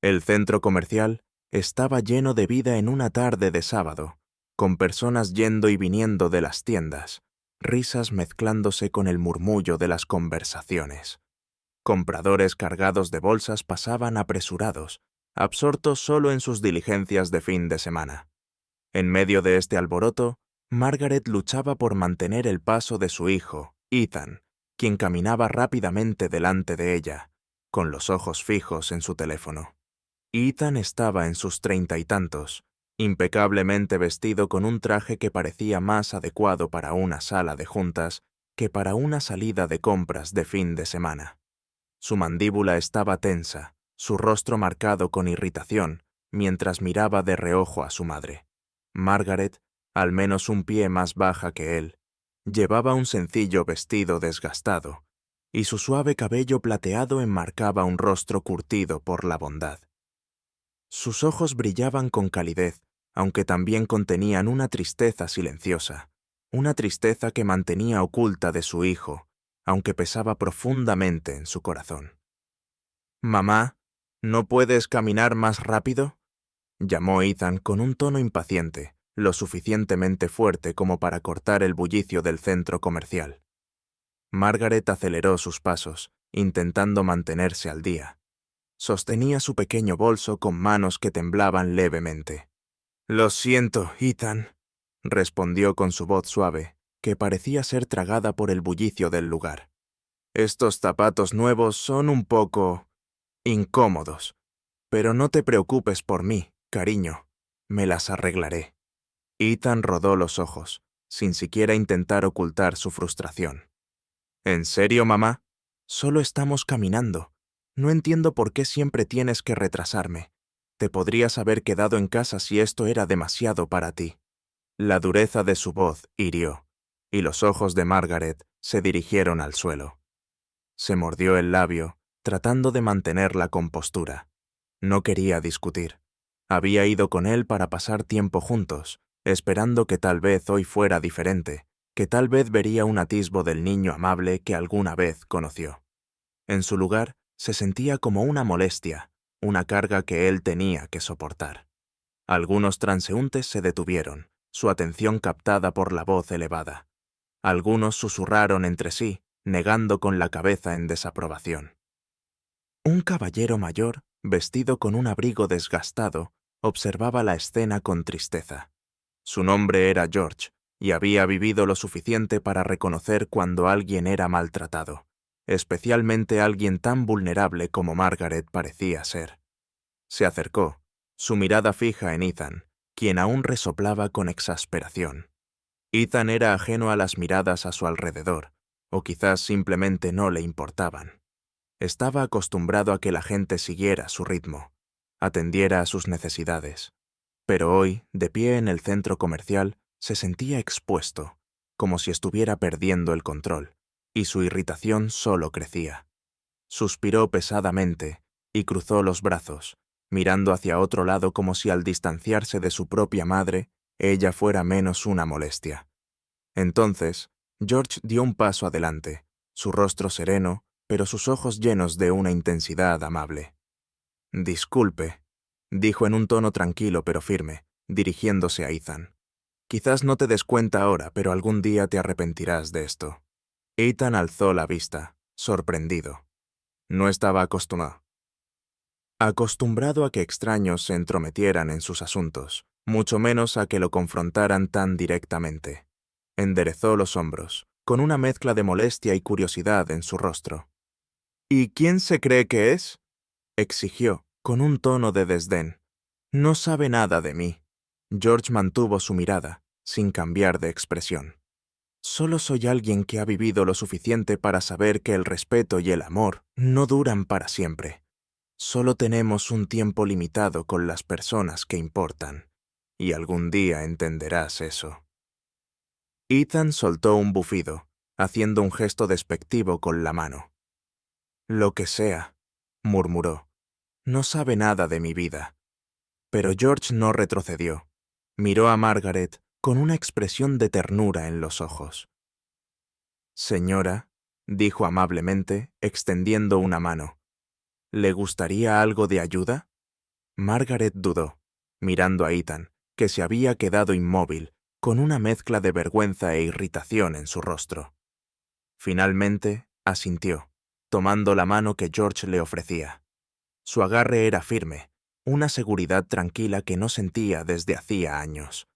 El centro comercial estaba lleno de vida en una tarde de sábado, con personas yendo y viniendo de las tiendas, risas mezclándose con el murmullo de las conversaciones. Compradores cargados de bolsas pasaban apresurados, absortos solo en sus diligencias de fin de semana. En medio de este alboroto, Margaret luchaba por mantener el paso de su hijo, Ethan, quien caminaba rápidamente delante de ella, con los ojos fijos en su teléfono. Ethan estaba en sus 30 y tantos, impecablemente vestido con un traje que parecía más adecuado para una sala de juntas que para una salida de compras de fin de semana. Su mandíbula estaba tensa, su rostro marcado con irritación, mientras miraba de reojo a su madre. Margaret, al menos un pie más baja que él, llevaba un sencillo vestido desgastado, y su suave cabello plateado enmarcaba un rostro curtido por la bondad. Sus ojos brillaban con calidez, aunque también contenían una tristeza silenciosa, una tristeza que mantenía oculta de su hijo, aunque pesaba profundamente en su corazón. «Mamá, ¿no puedes caminar más rápido?», llamó Ethan con un tono impaciente, lo suficientemente fuerte como para cortar el bullicio del centro comercial. Margaret aceleró sus pasos, intentando mantenerse al día. Sostenía su pequeño bolso con manos que temblaban levemente. «Lo siento, Ethan», respondió con su voz suave, que parecía ser tragada por el bullicio del lugar. «Estos zapatos nuevos son un poco incómodos, pero no te preocupes por mí, cariño. Me las arreglaré». Ethan rodó los ojos, sin siquiera intentar ocultar su frustración. «¿En serio, mamá? Solo estamos caminando. No entiendo por qué siempre tienes que retrasarme. Te podrías haber quedado en casa si esto era demasiado para ti». La dureza de su voz hirió, y los ojos de Margaret se dirigieron al suelo. Se mordió el labio, tratando de mantener la compostura. No quería discutir. Había ido con él para pasar tiempo juntos, esperando que tal vez hoy fuera diferente, que tal vez vería un atisbo del niño amable que alguna vez conoció. En su lugar, se sentía como una molestia, una carga que él tenía que soportar. Algunos transeúntes se detuvieron, su atención captada por la voz elevada. Algunos susurraron entre sí, negando con la cabeza en desaprobación. Un caballero mayor, vestido con un abrigo desgastado, observaba la escena con tristeza. Su nombre era George, y había vivido lo suficiente para reconocer cuando alguien era maltratado, especialmente alguien tan vulnerable como Margaret parecía ser. Se acercó, su mirada fija en Ethan, quien aún resoplaba con exasperación. Ethan era ajeno a las miradas a su alrededor, o quizás simplemente no le importaban. Estaba acostumbrado a que la gente siguiera su ritmo, atendiera a sus necesidades. Pero hoy, de pie en el centro comercial, se sentía expuesto, como si estuviera perdiendo el control, y su irritación solo crecía. Suspiró pesadamente y cruzó los brazos, mirando hacia otro lado como si al distanciarse de su propia madre, ella fuera menos una molestia. Entonces, George dio un paso adelante, su rostro sereno, pero sus ojos llenos de una intensidad amable. «Disculpe», dijo en un tono tranquilo pero firme, dirigiéndose a Ethan. «Quizás no te des cuenta ahora, pero algún día te arrepentirás de esto». Ethan alzó la vista, sorprendido. No estaba acostumbrado a que extraños se entrometieran en sus asuntos, mucho menos a que lo confrontaran tan directamente. Enderezó los hombros, con una mezcla de molestia y curiosidad en su rostro. «¿Y quién se cree que es?», exigió, con un tono de desdén. «No sabe nada de mí». George mantuvo su mirada, sin cambiar de expresión. «Solo soy alguien que ha vivido lo suficiente para saber que el respeto y el amor no duran para siempre. Solo tenemos un tiempo limitado con las personas que importan, y algún día entenderás eso». Ethan soltó un bufido, haciendo un gesto despectivo con la mano. «Lo que sea», murmuró. «No sabe nada de mi vida». Pero George no retrocedió. Miró a Margaret con una expresión de ternura en los ojos. «Señora», dijo amablemente, extendiendo una mano, «¿le gustaría algo de ayuda?». Margaret dudó, mirando a Ethan, que se había quedado inmóvil, con una mezcla de vergüenza e irritación en su rostro. Finalmente, asintió, tomando la mano que George le ofrecía. Su agarre era firme, una seguridad tranquila que no sentía desde hacía años.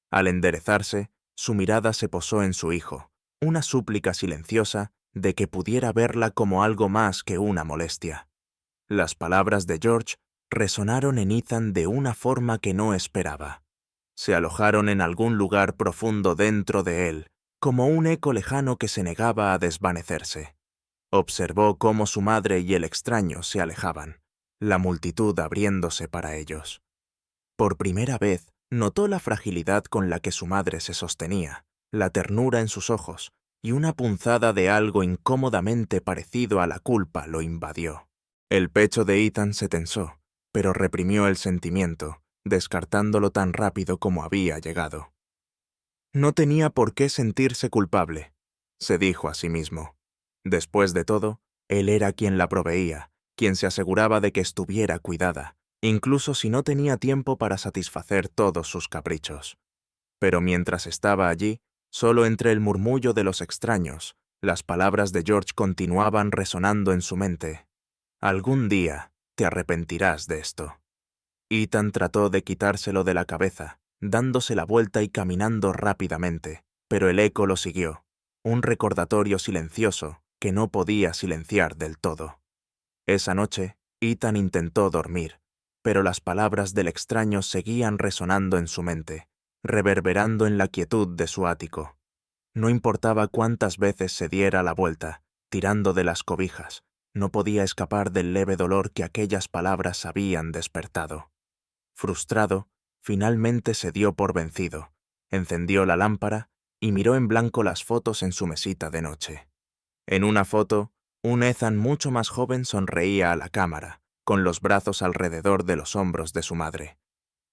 Al enderezarse, su mirada se posó en su hijo, una súplica silenciosa de que pudiera verla como algo más que una molestia. Las palabras de George resonaron en Ethan de una forma que no esperaba. Se alojaron en algún lugar profundo dentro de él, como un eco lejano que se negaba a desvanecerse. Observó cómo su madre y el extraño se alejaban, la multitud abriéndose para ellos. Por primera vez, notó la fragilidad con la que su madre se sostenía, la ternura en sus ojos, y una punzada de algo incómodamente parecido a la culpa lo invadió. El pecho de Ethan se tensó, pero reprimió el sentimiento, descartándolo tan rápido como había llegado. No tenía por qué sentirse culpable, se dijo a sí mismo. Después de todo, él era quien la proveía, quien se aseguraba de que estuviera cuidada, incluso si no tenía tiempo para satisfacer todos sus caprichos. Pero mientras estaba allí, solo entre el murmullo de los extraños, las palabras de George continuaban resonando en su mente. Algún día te arrepentirás de esto. Ethan trató de quitárselo de la cabeza, dándose la vuelta y caminando rápidamente, pero el eco lo siguió, un recordatorio silencioso que no podía silenciar del todo. Esa noche, Ethan intentó dormir, pero las palabras del extraño seguían resonando en su mente, reverberando en la quietud de su ático. No importaba cuántas veces se diera la vuelta, tirando de las cobijas, no podía escapar del leve dolor que aquellas palabras habían despertado. Frustrado, finalmente se dio por vencido, encendió la lámpara y miró en blanco las fotos en su mesita de noche. En una foto, un Ethan mucho más joven sonreía a la cámara, con los brazos alrededor de los hombros de su madre.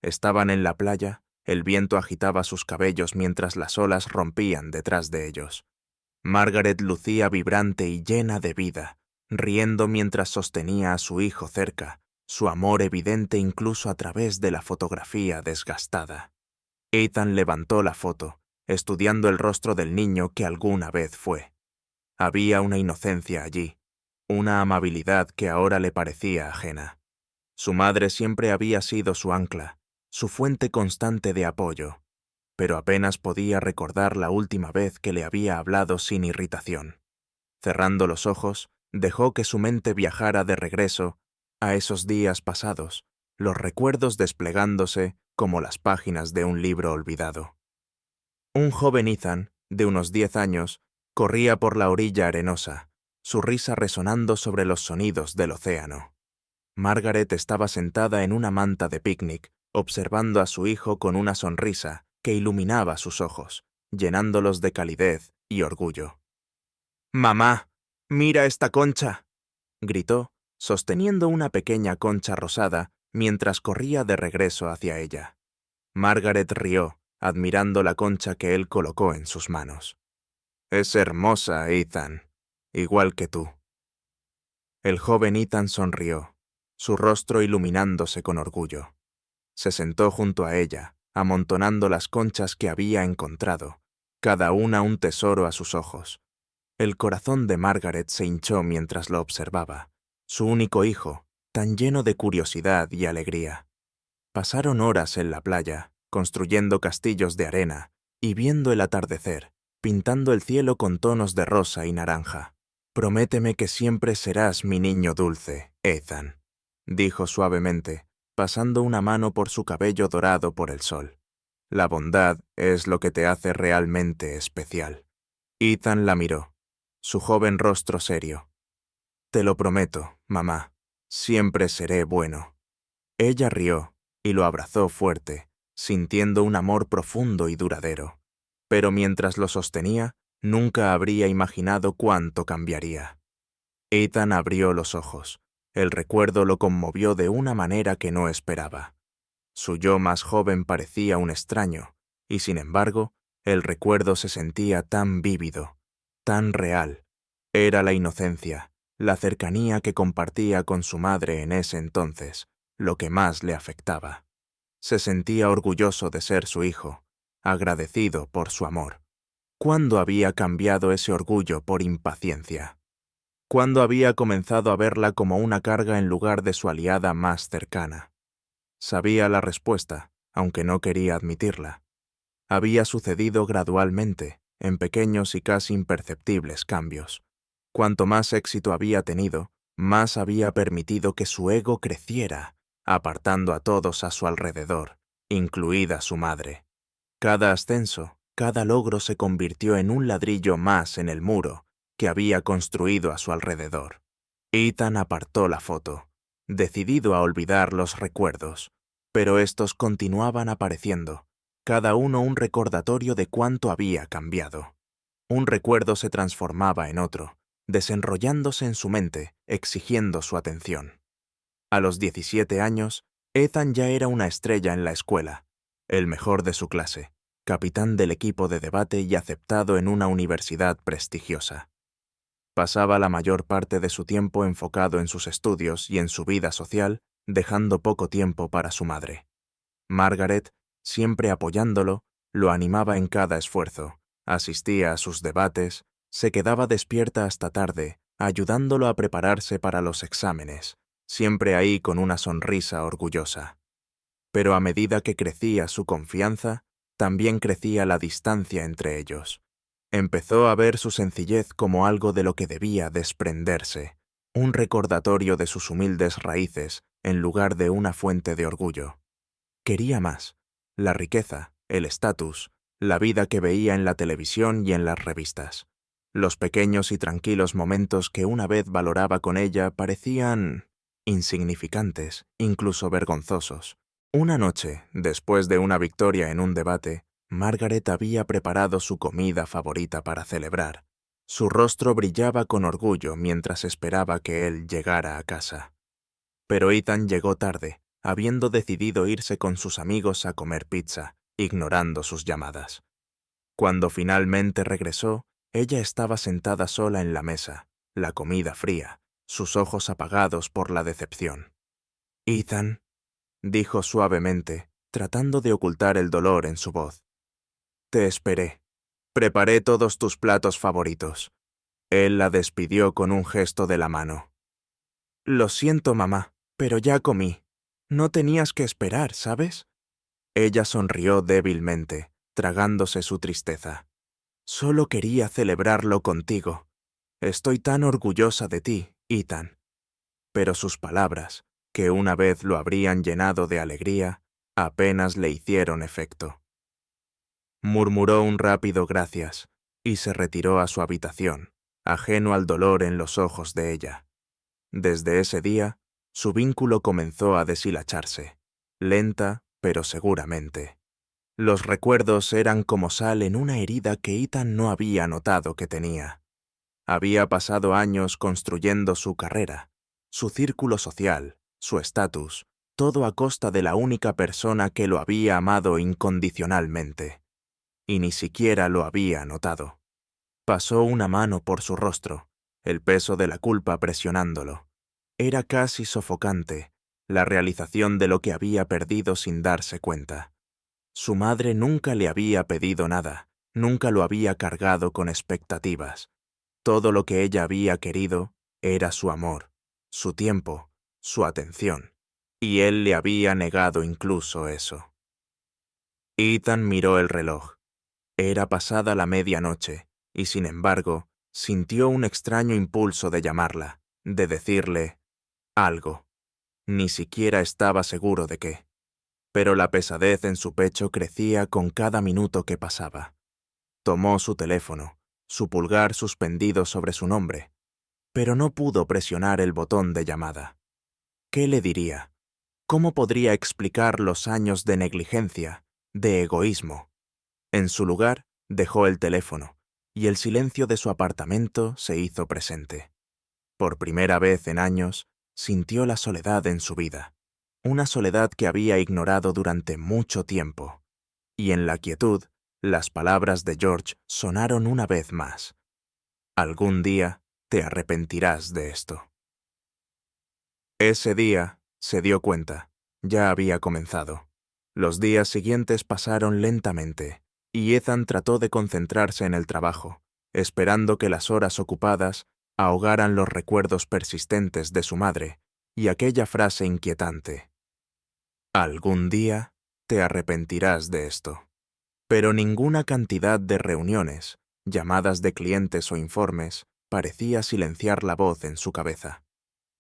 Estaban en la playa, el viento agitaba sus cabellos mientras las olas rompían detrás de ellos. Margaret lucía vibrante y llena de vida, riendo mientras sostenía a su hijo cerca, su amor evidente incluso a través de la fotografía desgastada. Ethan levantó la foto, estudiando el rostro del niño que alguna vez fue. Había una inocencia allí, una amabilidad que ahora le parecía ajena. Su madre siempre había sido su ancla, su fuente constante de apoyo, pero apenas podía recordar la última vez que le había hablado sin irritación. Cerrando los ojos, dejó que su mente viajara de regreso a esos días pasados, los recuerdos desplegándose como las páginas de un libro olvidado. Un joven Ethan, de unos 10 años, corría por la orilla arenosa, su risa resonando sobre los sonidos del océano. Margaret estaba sentada en una manta de picnic, observando a su hijo con una sonrisa que iluminaba sus ojos, llenándolos de calidez y orgullo. «¡Mamá! ¡Mira esta concha!», gritó, sosteniendo una pequeña concha rosada mientras corría de regreso hacia ella. Margaret rió, admirando la concha que él colocó en sus manos. «Es hermosa, Ethan, igual que tú». El joven Ethan sonrió, su rostro iluminándose con orgullo. Se sentó junto a ella, amontonando las conchas que había encontrado, cada una un tesoro a sus ojos. El corazón de Margaret se hinchó mientras lo observaba, su único hijo, tan lleno de curiosidad y alegría. Pasaron horas en la playa, construyendo castillos de arena y viendo el atardecer, pintando el cielo con tonos de rosa y naranja. «Prométeme que siempre serás mi niño dulce, Ethan», dijo suavemente, pasando una mano por su cabello dorado por el sol. «La bondad es lo que te hace realmente especial». Ethan la miró, su joven rostro serio. «Te lo prometo, mamá, siempre seré bueno». Ella rió y lo abrazó fuerte, sintiendo un amor profundo y duradero. Pero mientras lo sostenía, nunca habría imaginado cuánto cambiaría. Ethan abrió los ojos. El recuerdo lo conmovió de una manera que no esperaba. Su yo más joven parecía un extraño, y sin embargo, el recuerdo se sentía tan vívido, tan real. Era la inocencia, la cercanía que compartía con su madre en ese entonces, lo que más le afectaba. Se sentía orgulloso de ser su hijo, agradecido por su amor. ¿Cuándo había cambiado ese orgullo por impaciencia? ¿Cuándo había comenzado a verla como una carga en lugar de su aliada más cercana? Sabía la respuesta, aunque no quería admitirla. Había sucedido gradualmente, en pequeños y casi imperceptibles cambios. Cuanto más éxito había tenido, más había permitido que su ego creciera, apartando a todos a su alrededor, incluida su madre. Cada ascenso, cada logro se convirtió en un ladrillo más en el muro que había construido a su alrededor. Ethan apartó la foto, decidido a olvidar los recuerdos, pero estos continuaban apareciendo, cada uno un recordatorio de cuánto había cambiado. Un recuerdo se transformaba en otro, desenrollándose en su mente, exigiendo su atención. A los 17 años, Ethan ya era una estrella en la escuela, el mejor de su clase, capitán del equipo de debate y aceptado en una universidad prestigiosa. Pasaba la mayor parte de su tiempo enfocado en sus estudios y en su vida social, dejando poco tiempo para su madre. Margaret, siempre apoyándolo, lo animaba en cada esfuerzo, asistía a sus debates, se quedaba despierta hasta tarde, ayudándolo a prepararse para los exámenes, siempre ahí con una sonrisa orgullosa. Pero a medida que crecía su confianza, también crecía la distancia entre ellos. Empezó a ver su sencillez como algo de lo que debía desprenderse, un recordatorio de sus humildes raíces en lugar de una fuente de orgullo. Quería más, la riqueza, el estatus, la vida que veía en la televisión y en las revistas. Los pequeños y tranquilos momentos que una vez valoraba con ella parecían insignificantes, incluso vergonzosos. Una noche, después de una victoria en un debate, Margaret había preparado su comida favorita para celebrar. Su rostro brillaba con orgullo mientras esperaba que él llegara a casa. Pero Ethan llegó tarde, habiendo decidido irse con sus amigos a comer pizza, ignorando sus llamadas. Cuando finalmente regresó, ella estaba sentada sola en la mesa, la comida fría, sus ojos apagados por la decepción. «Ethan», dijo suavemente, tratando de ocultar el dolor en su voz. «Te esperé. Preparé todos tus platos favoritos». Él la despidió con un gesto de la mano. «Lo siento, mamá, pero ya comí. No tenías que esperar, ¿sabes?» Ella sonrió débilmente, tragándose su tristeza. «Solo quería celebrarlo contigo. Estoy tan orgullosa de ti, Ethan». Pero sus palabras, que una vez lo habrían llenado de alegría, apenas le hicieron efecto. Murmuró un rápido gracias y se retiró a su habitación, ajeno al dolor en los ojos de ella. Desde ese día, su vínculo comenzó a deshilacharse, lenta pero seguramente. Los recuerdos eran como sal en una herida que Ethan no había notado que tenía. Había pasado años construyendo su carrera, su círculo social, su estatus, todo a costa de la única persona que lo había amado incondicionalmente. Y ni siquiera lo había notado. Pasó una mano por su rostro, el peso de la culpa presionándolo. Era casi sofocante, la realización de lo que había perdido sin darse cuenta. Su madre nunca le había pedido nada, nunca lo había cargado con expectativas. Todo lo que ella había querido era su amor, su tiempo, su atención, y él le había negado incluso eso. Ethan miró el reloj. Era pasada la medianoche, y sin embargo, sintió un extraño impulso de llamarla, de decirle algo. Ni siquiera estaba seguro de qué. Pero la pesadez en su pecho crecía con cada minuto que pasaba. Tomó su teléfono, su pulgar suspendido sobre su nombre, pero no pudo presionar el botón de llamada. ¿Qué le diría? ¿Cómo podría explicar los años de negligencia, de egoísmo? En su lugar, dejó el teléfono, y el silencio de su apartamento se hizo presente. Por primera vez en años, sintió la soledad en su vida, una soledad que había ignorado durante mucho tiempo. Y en la quietud, las palabras de George sonaron una vez más. Algún día te arrepentirás de esto. Ese día Se dio cuenta. Ya había comenzado. Los días siguientes pasaron lentamente, y Ethan trató de concentrarse en el trabajo, esperando que las horas ocupadas ahogaran los recuerdos persistentes de su madre y aquella frase inquietante: «Algún día te arrepentirás de esto». Pero ninguna cantidad de reuniones, llamadas de clientes o informes, parecía silenciar la voz en su cabeza.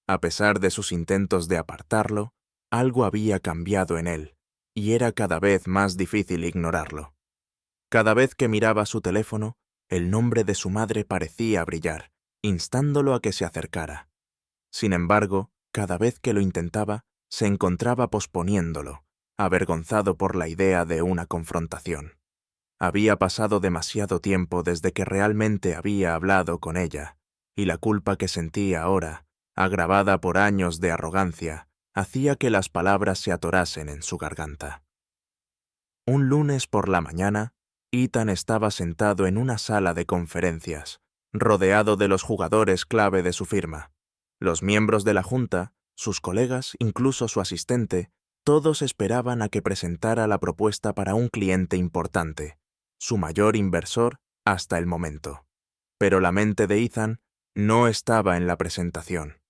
A pesar de sus intentos de apartarlo, algo había cambiado en él, y era cada vez más difícil ignorarlo. Cada vez que miraba su teléfono, el nombre de su madre parecía brillar, instándolo a que se acercara. Sin embargo, cada vez que lo intentaba, se encontraba posponiéndolo, avergonzado por la idea de una confrontación. Había pasado demasiado tiempo desde que realmente había hablado con ella, y la culpa que sentía ahora, agravada por años de arrogancia, hacía que las palabras se atorasen en su garganta. Un lunes por la mañana, Ethan estaba sentado en una sala de conferencias, rodeado de los jugadores clave de su firma. Los miembros de la junta, sus colegas, incluso su asistente, todos esperaban a que presentara la propuesta para un cliente importante, su mayor inversor hasta el momento. Pero la mente de Ethan no estaba en la presentación.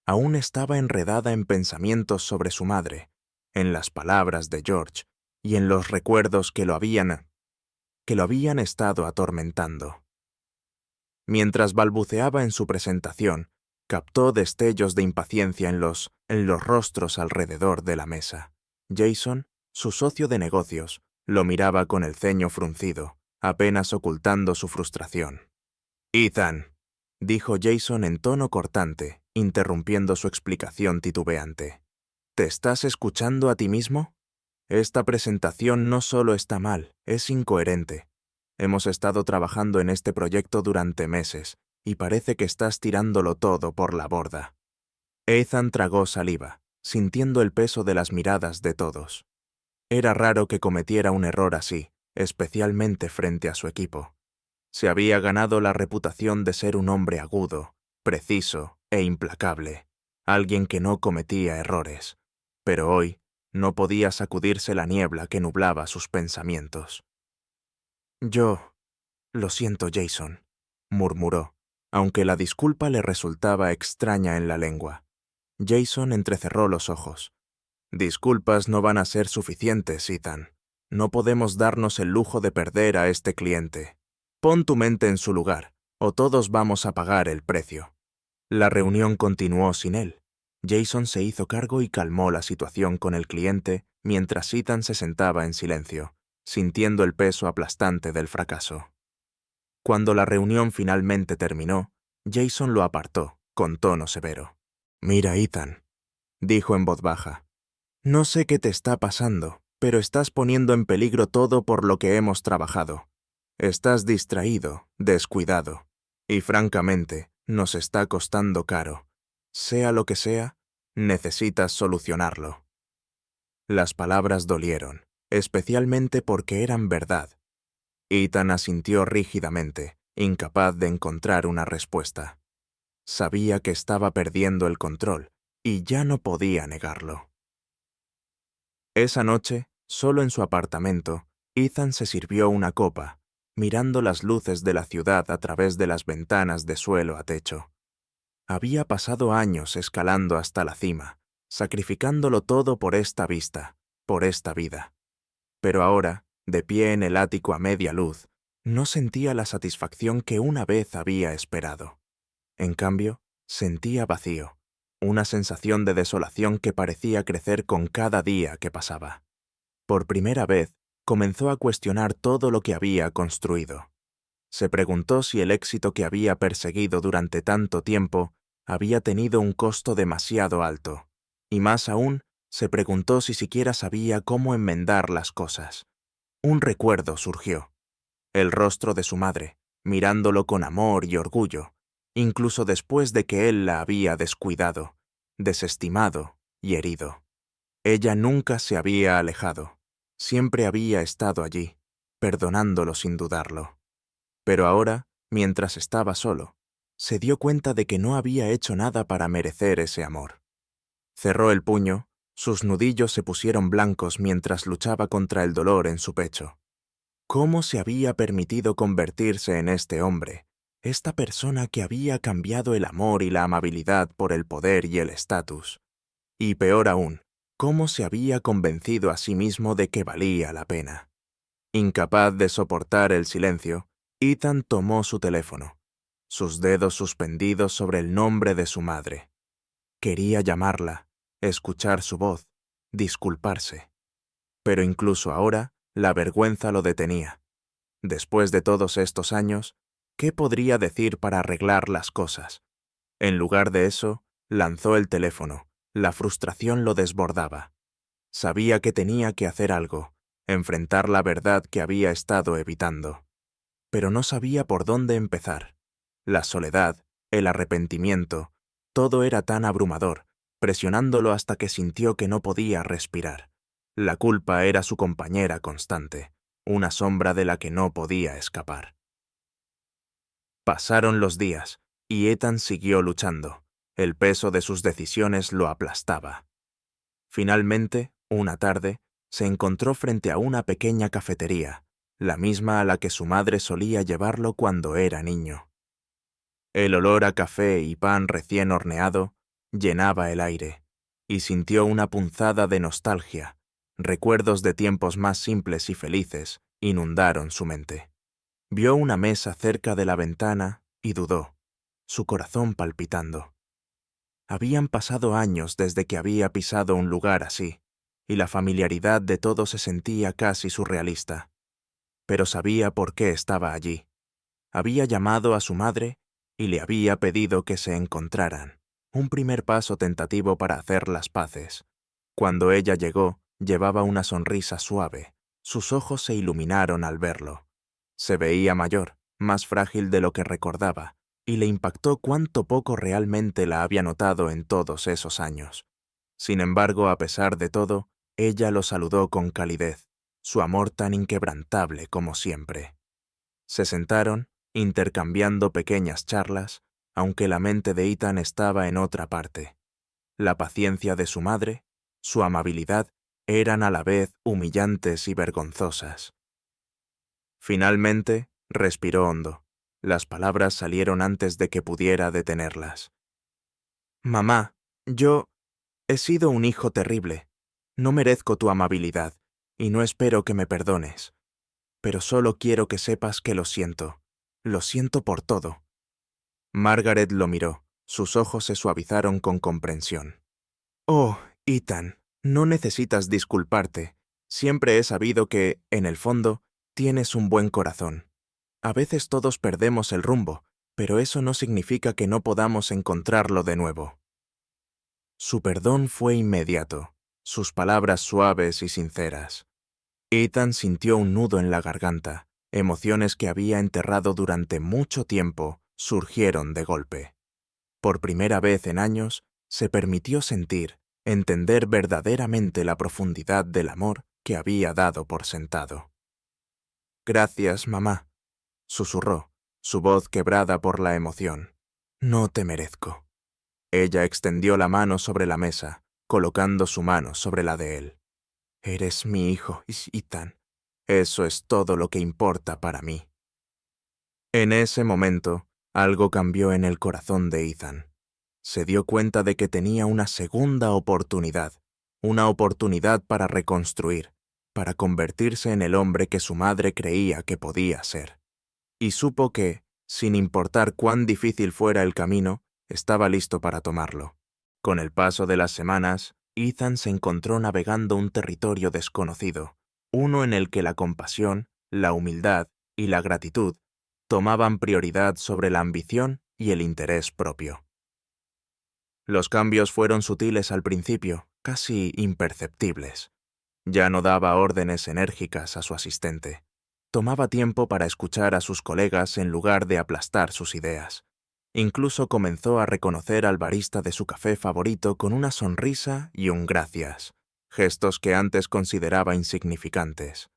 Aún estaba enredada en pensamientos sobre su madre, en las palabras de George y en los recuerdos que lo habían estado atormentando. Mientras balbuceaba en su presentación, captó destellos de impaciencia en los rostros alrededor de la mesa. Jason, su socio de negocios, lo miraba con el ceño fruncido, apenas ocultando su frustración. «Ethan», dijo Jason en tono cortante, interrumpiendo su explicación titubeante. «¿Te estás escuchando a ti mismo? Esta presentación no solo está mal, es incoherente. Hemos estado trabajando en este proyecto durante meses, y parece que estás tirándolo todo por la borda». Ethan tragó saliva, sintiendo el peso de las miradas de todos. Era raro que cometiera un error así, especialmente frente a su equipo. Se había ganado la reputación de ser un hombre agudo, preciso e implacable, alguien que no cometía errores. Pero hoy no podía sacudirse la niebla que nublaba sus pensamientos. Lo siento, Jason», murmuró, aunque la disculpa le resultaba extraña en la lengua. Jason entrecerró los ojos. «Disculpas no van a ser suficientes, Ethan. No podemos darnos el lujo de perder a este cliente. Pon tu mente en su lugar, o todos vamos a pagar el precio». La reunión continuó sin él. Jason se hizo cargo y calmó la situación con el cliente mientras Ethan se sentaba en silencio, sintiendo el peso aplastante del fracaso. Cuando la reunión finalmente terminó, Jason lo apartó, con tono severo. «Mira, Ethan», dijo en voz baja. «No sé qué te está pasando, pero estás poniendo en peligro todo por lo que hemos trabajado. Estás distraído, descuidado, y francamente, nos está costando caro. Sea lo que sea, necesitas solucionarlo». Las palabras dolieron, especialmente porque eran verdad. Ethan asintió rígidamente, incapaz de encontrar una respuesta. Sabía que estaba perdiendo el control, y ya no podía negarlo. Esa noche, solo en su apartamento, Ethan se sirvió una copa, mirando las luces de la ciudad a través de las ventanas de suelo a techo. Había pasado años escalando hasta la cima, sacrificándolo todo por esta vista, por esta vida. Pero ahora, de pie en el ático a media luz, no sentía la satisfacción que una vez había esperado. En cambio, sentía vacío, una sensación de desolación que parecía crecer con cada día que pasaba. Por primera vez, comenzó a cuestionar todo lo que había construido. Se preguntó si el éxito que había perseguido durante tanto tiempo había tenido un costo demasiado alto, y más aún, se preguntó si siquiera sabía cómo enmendar las cosas. Un recuerdo surgió. El rostro de su madre, mirándolo con amor y orgullo, incluso después de que él la había descuidado, desestimado y herido. Ella nunca se había alejado, siempre había estado allí, perdonándolo sin dudarlo. Pero ahora, mientras estaba solo, se dio cuenta de que no había hecho nada para merecer ese amor. Cerró el puño Sus nudillos se pusieron blancos mientras luchaba contra el dolor en su pecho. ¿Cómo se había permitido convertirse en este hombre, esta persona que había cambiado el amor y la amabilidad por el poder y el estatus? Y peor aún, ¿cómo se había convencido a sí mismo de que valía la pena? Incapaz de soportar el silencio, Ethan tomó su teléfono, sus dedos suspendidos sobre el nombre de su madre. Quería llamarla, escuchar su voz, disculparse. Pero incluso ahora, la vergüenza lo detenía. Después de todos estos años, ¿qué podría decir para arreglar las cosas? En lugar de eso, lanzó el teléfono. La frustración lo desbordaba. Sabía que tenía que hacer algo, enfrentar la verdad que había estado evitando. Pero no sabía por dónde empezar. La soledad, el arrepentimiento, todo era tan abrumador, presionándolo hasta que sintió que no podía respirar. La culpa era su compañera constante, una sombra de la que no podía escapar. Pasaron los días, y Ethan siguió luchando. El peso de sus decisiones lo aplastaba. Finalmente, una tarde, se encontró frente a una pequeña cafetería, la misma a la que su madre solía llevarlo cuando era niño. El olor a café y pan recién horneado llenaba el aire, y sintió una punzada de nostalgia. Recuerdos de tiempos más simples y felices inundaron su mente. Vio una mesa cerca de la ventana y dudó, su corazón palpitando. Habían pasado años desde que había pisado un lugar así, y la familiaridad de todo se sentía casi surrealista. Pero sabía por qué estaba allí. Había llamado a su madre y le había pedido que se encontraran, un primer paso tentativo para hacer las paces. Cuando ella llegó, llevaba una sonrisa suave. Sus ojos se iluminaron al verlo. Se veía mayor, más frágil de lo que recordaba, y le impactó cuánto poco realmente la había notado en todos esos años. Sin embargo, a pesar de todo, ella lo saludó con calidez, su amor tan inquebrantable como siempre. Se sentaron, intercambiando pequeñas charlas, aunque la mente de Ethan estaba en otra parte. La paciencia de su madre, su amabilidad, eran a la vez humillantes y vergonzosas. Finalmente, respiró hondo. Las palabras salieron antes de que pudiera detenerlas. «Mamá, yo he sido un hijo terrible. No merezco tu amabilidad, y no espero que me perdones. Pero solo quiero que sepas que lo siento. Lo siento por todo». Margaret lo miró. Sus ojos se suavizaron con comprensión. «Oh, Ethan, no necesitas disculparte. Siempre he sabido que, en el fondo, tienes un buen corazón. A veces todos perdemos el rumbo, pero eso no significa que no podamos encontrarlo de nuevo». Su perdón fue inmediato, sus palabras suaves y sinceras. Ethan sintió un nudo en la garganta. Emociones que había enterrado durante mucho tiempo surgieron de golpe. Por primera vez en años, se permitió sentir, entender verdaderamente la profundidad del amor que había dado por sentado. «Gracias, mamá», susurró, su voz quebrada por la emoción. «No te merezco». Ella extendió la mano sobre la mesa, colocando su mano sobre la de él. «Eres mi hijo, Ethan. Eso es todo lo que importa para mí». En ese momento, algo cambió en el corazón de Ethan. Se dio cuenta de que tenía una segunda oportunidad, una oportunidad para reconstruir, para convertirse en el hombre que su madre creía que podía ser. Y supo que, sin importar cuán difícil fuera el camino, estaba listo para tomarlo. Con el paso de las semanas, Ethan se encontró navegando un territorio desconocido, uno en el que la compasión, la humildad y la gratitud tomaban prioridad sobre la ambición y el interés propio. Los cambios fueron sutiles al principio, casi imperceptibles. Ya no daba órdenes enérgicas a su asistente. Tomaba tiempo para escuchar a sus colegas en lugar de aplastar sus ideas. Incluso comenzó a reconocer al barista de su café favorito con una sonrisa y un gracias, gestos que antes consideraba insignificantes.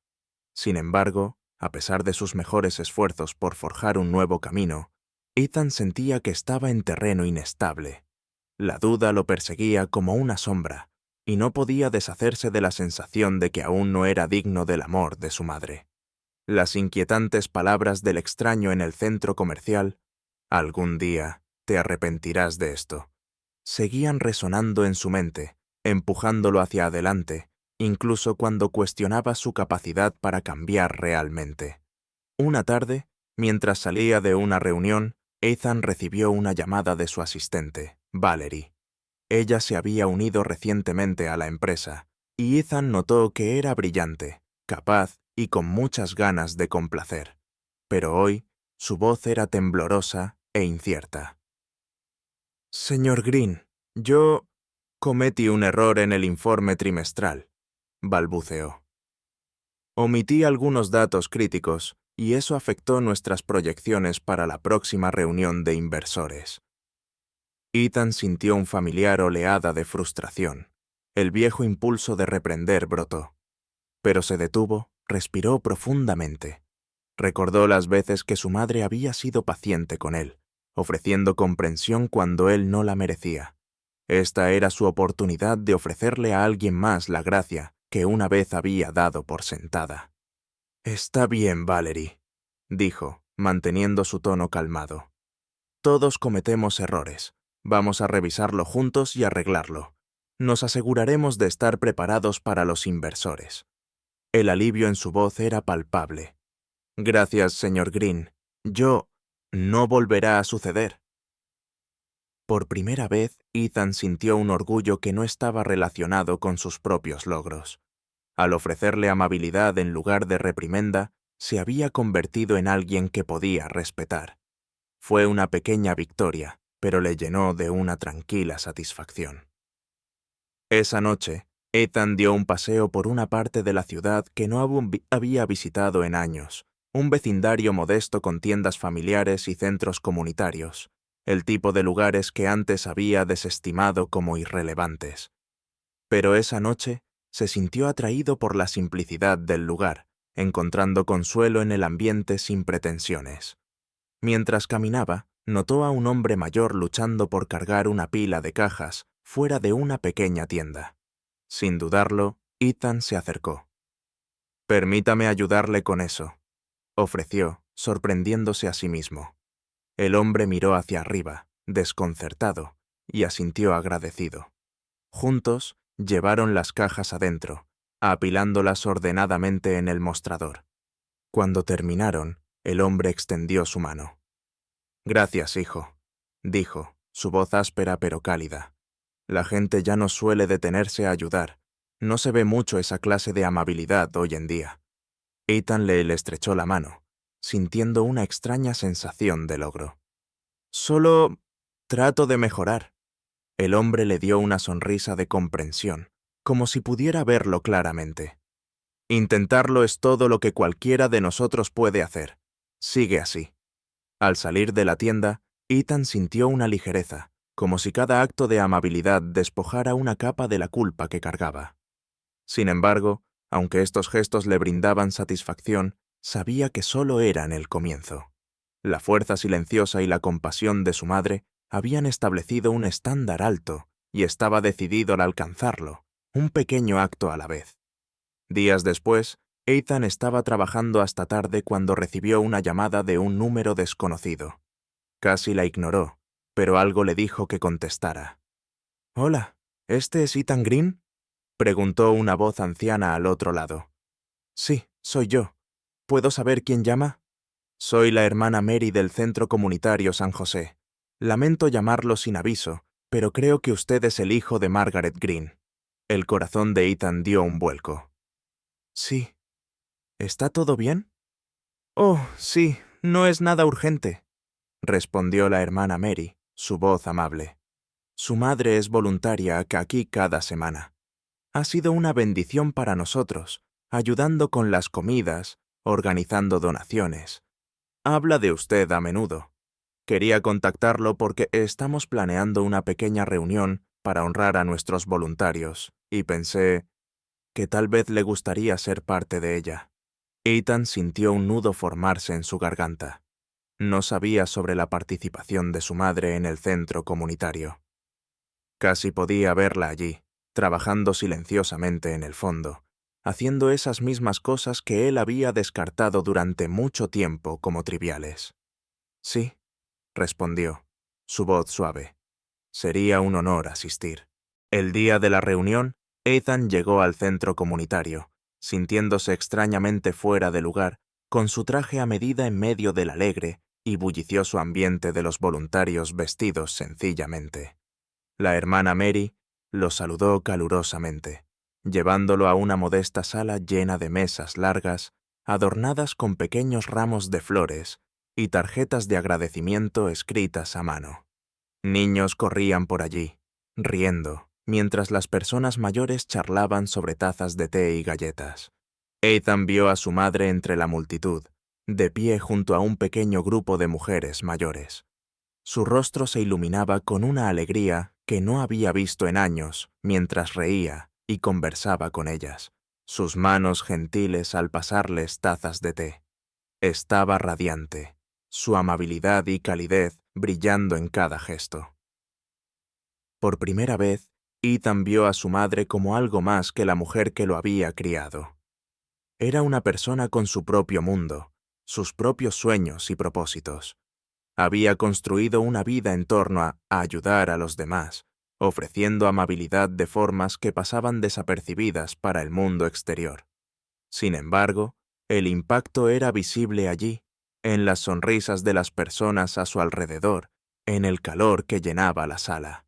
Sin embargo, a pesar de sus mejores esfuerzos por forjar un nuevo camino, Ethan sentía que estaba en terreno inestable. La duda lo perseguía como una sombra, y no podía deshacerse de la sensación de que aún no era digno del amor de su madre. Las inquietantes palabras del extraño en el centro comercial, «Algún día te arrepentirás de esto», seguían resonando en su mente, empujándolo hacia adelante, incluso cuando cuestionaba su capacidad para cambiar realmente. Una tarde, mientras salía de una reunión, Ethan recibió una llamada de su asistente, Valerie. Ella se había unido recientemente a la empresa, y Ethan notó que era brillante, capaz y con muchas ganas de complacer. Pero hoy, su voz era temblorosa e incierta. «Señor Green, yo cometí un error en el informe trimestral», balbuceó. «Omití algunos datos críticos y eso afectó nuestras proyecciones para la próxima reunión de inversores». Ethan sintió un familiar oleada de frustración. El viejo impulso de reprender brotó. Pero se detuvo, respiró profundamente. Recordó las veces que su madre había sido paciente con él, ofreciendo comprensión cuando él no la merecía. Esta era su oportunidad de ofrecerle a alguien más la gracia que una vez había dado por sentada. «Está bien, Valerie», dijo, manteniendo su tono calmado. «Todos cometemos errores. Vamos a revisarlo juntos y arreglarlo. Nos aseguraremos de estar preparados para los inversores». El alivio en su voz era palpable. «Gracias, señor Green. No volverá a suceder». Por primera vez, Ethan sintió un orgullo que no estaba relacionado con sus propios logros. Al ofrecerle amabilidad en lugar de reprimenda, se había convertido en alguien que podía respetar. Fue una pequeña victoria, pero le llenó de una tranquila satisfacción. Esa noche, Ethan dio un paseo por una parte de la ciudad que no había visitado en años, un vecindario modesto con tiendas familiares y centros comunitarios, el tipo de lugares que antes había desestimado como irrelevantes. Pero esa noche se sintió atraído por la simplicidad del lugar, encontrando consuelo en el ambiente sin pretensiones. Mientras caminaba, notó a un hombre mayor luchando por cargar una pila de cajas fuera de una pequeña tienda. Sin dudarlo, Ethan se acercó. «Permítame ayudarle con eso», ofreció, sorprendiéndose a sí mismo. El hombre miró hacia arriba, desconcertado, y asintió agradecido. Juntos, llevaron las cajas adentro, apilándolas ordenadamente en el mostrador. Cuando terminaron, el hombre extendió su mano. «Gracias, hijo», dijo, su voz áspera pero cálida. «La gente ya no suele detenerse a ayudar. No se ve mucho esa clase de amabilidad hoy en día». Ethan le estrechó la mano, sintiendo una extraña sensación de logro. «Solo trato de mejorar». El hombre le dio una sonrisa de comprensión, como si pudiera verlo claramente. «Intentarlo es todo lo que cualquiera de nosotros puede hacer. Sigue así». Al salir de la tienda, Ethan sintió una ligereza, como si cada acto de amabilidad despojara una capa de la culpa que cargaba. Sin embargo, aunque estos gestos le brindaban satisfacción, sabía que solo eran el comienzo. La fuerza silenciosa y la compasión de su madre habían establecido un estándar alto y estaba decidido al alcanzarlo, un pequeño acto a la vez. Días después, Ethan estaba trabajando hasta tarde cuando recibió una llamada de un número desconocido. Casi la ignoró, pero algo le dijo que contestara. «Hola, ¿este es Ethan Green?», preguntó una voz anciana al otro lado. «Sí, soy yo. ¿Puedo saber quién llama?» «Soy la hermana Mary del Centro Comunitario San José. Lamento llamarlo sin aviso, pero creo que usted es el hijo de Margaret Green». El corazón de Ethan dio un vuelco. «Sí. ¿Está todo bien?» «Oh, sí, no es nada urgente», respondió la hermana Mary, su voz amable. «Su madre es voluntaria aquí cada semana. Ha sido una bendición para nosotros, ayudando con las comidas, organizando donaciones. Habla de usted a menudo. Quería contactarlo porque estamos planeando una pequeña reunión para honrar a nuestros voluntarios, y pensé que tal vez le gustaría ser parte de ella». Ethan sintió un nudo formarse en su garganta. No sabía sobre la participación de su madre en el centro comunitario. Casi podía verla allí, trabajando silenciosamente en el fondo, haciendo esas mismas cosas que él había descartado durante mucho tiempo como triviales. Sí, respondió, su voz suave. Sería un honor asistir. El día de la reunión, Ethan llegó al centro comunitario, sintiéndose extrañamente fuera de lugar, con su traje a medida en medio del alegre y bullicioso ambiente de los voluntarios vestidos sencillamente. La hermana Mary lo saludó calurosamente, llevándolo a una modesta sala llena de mesas largas, adornadas con pequeños ramos de flores y tarjetas de agradecimiento escritas a mano. Niños corrían por allí, riendo, mientras las personas mayores charlaban sobre tazas de té y galletas. Ethan vio a su madre entre la multitud, de pie junto a un pequeño grupo de mujeres mayores. Su rostro se iluminaba con una alegría que no había visto en años mientras reía y conversaba con ellas, sus manos gentiles al pasarles tazas de té. Estaba radiante, su amabilidad y calidez brillando en cada gesto. Por primera vez, Ethan vio a su madre como algo más que la mujer que lo había criado. Era una persona con su propio mundo, sus propios sueños y propósitos. Había construido una vida en torno a ayudar a los demás, ofreciendo amabilidad de formas que pasaban desapercibidas para el mundo exterior. Sin embargo, el impacto era visible allí, en las sonrisas de las personas a su alrededor, en el calor que llenaba la sala.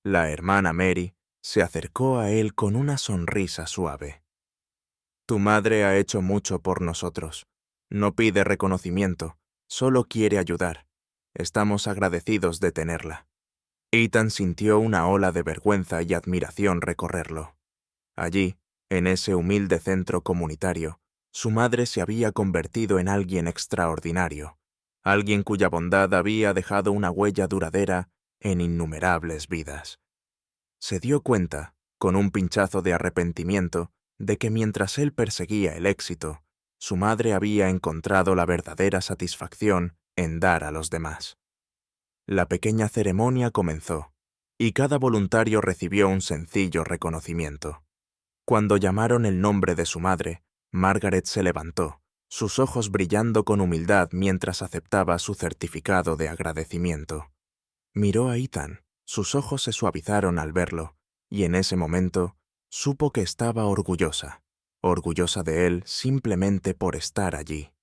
La hermana Mary se acercó a él con una sonrisa suave. Tu madre ha hecho mucho por nosotros. No pide reconocimiento, solo quiere ayudar. Estamos agradecidos de tenerla. Ethan sintió una ola de vergüenza y admiración recorrerlo. Allí, en ese humilde centro comunitario, su madre se había convertido en alguien extraordinario, alguien cuya bondad había dejado una huella duradera en innumerables vidas. Se dio cuenta, con un pinchazo de arrepentimiento, de que mientras él perseguía el éxito, su madre había encontrado la verdadera satisfacción en dar a los demás. La pequeña ceremonia comenzó, y cada voluntario recibió un sencillo reconocimiento. Cuando llamaron el nombre de su madre, Margaret se levantó, sus ojos brillando con humildad mientras aceptaba su certificado de agradecimiento. Miró a Ethan, sus ojos se suavizaron al verlo, y en ese momento supo que estaba orgullosa de él simplemente por estar allí.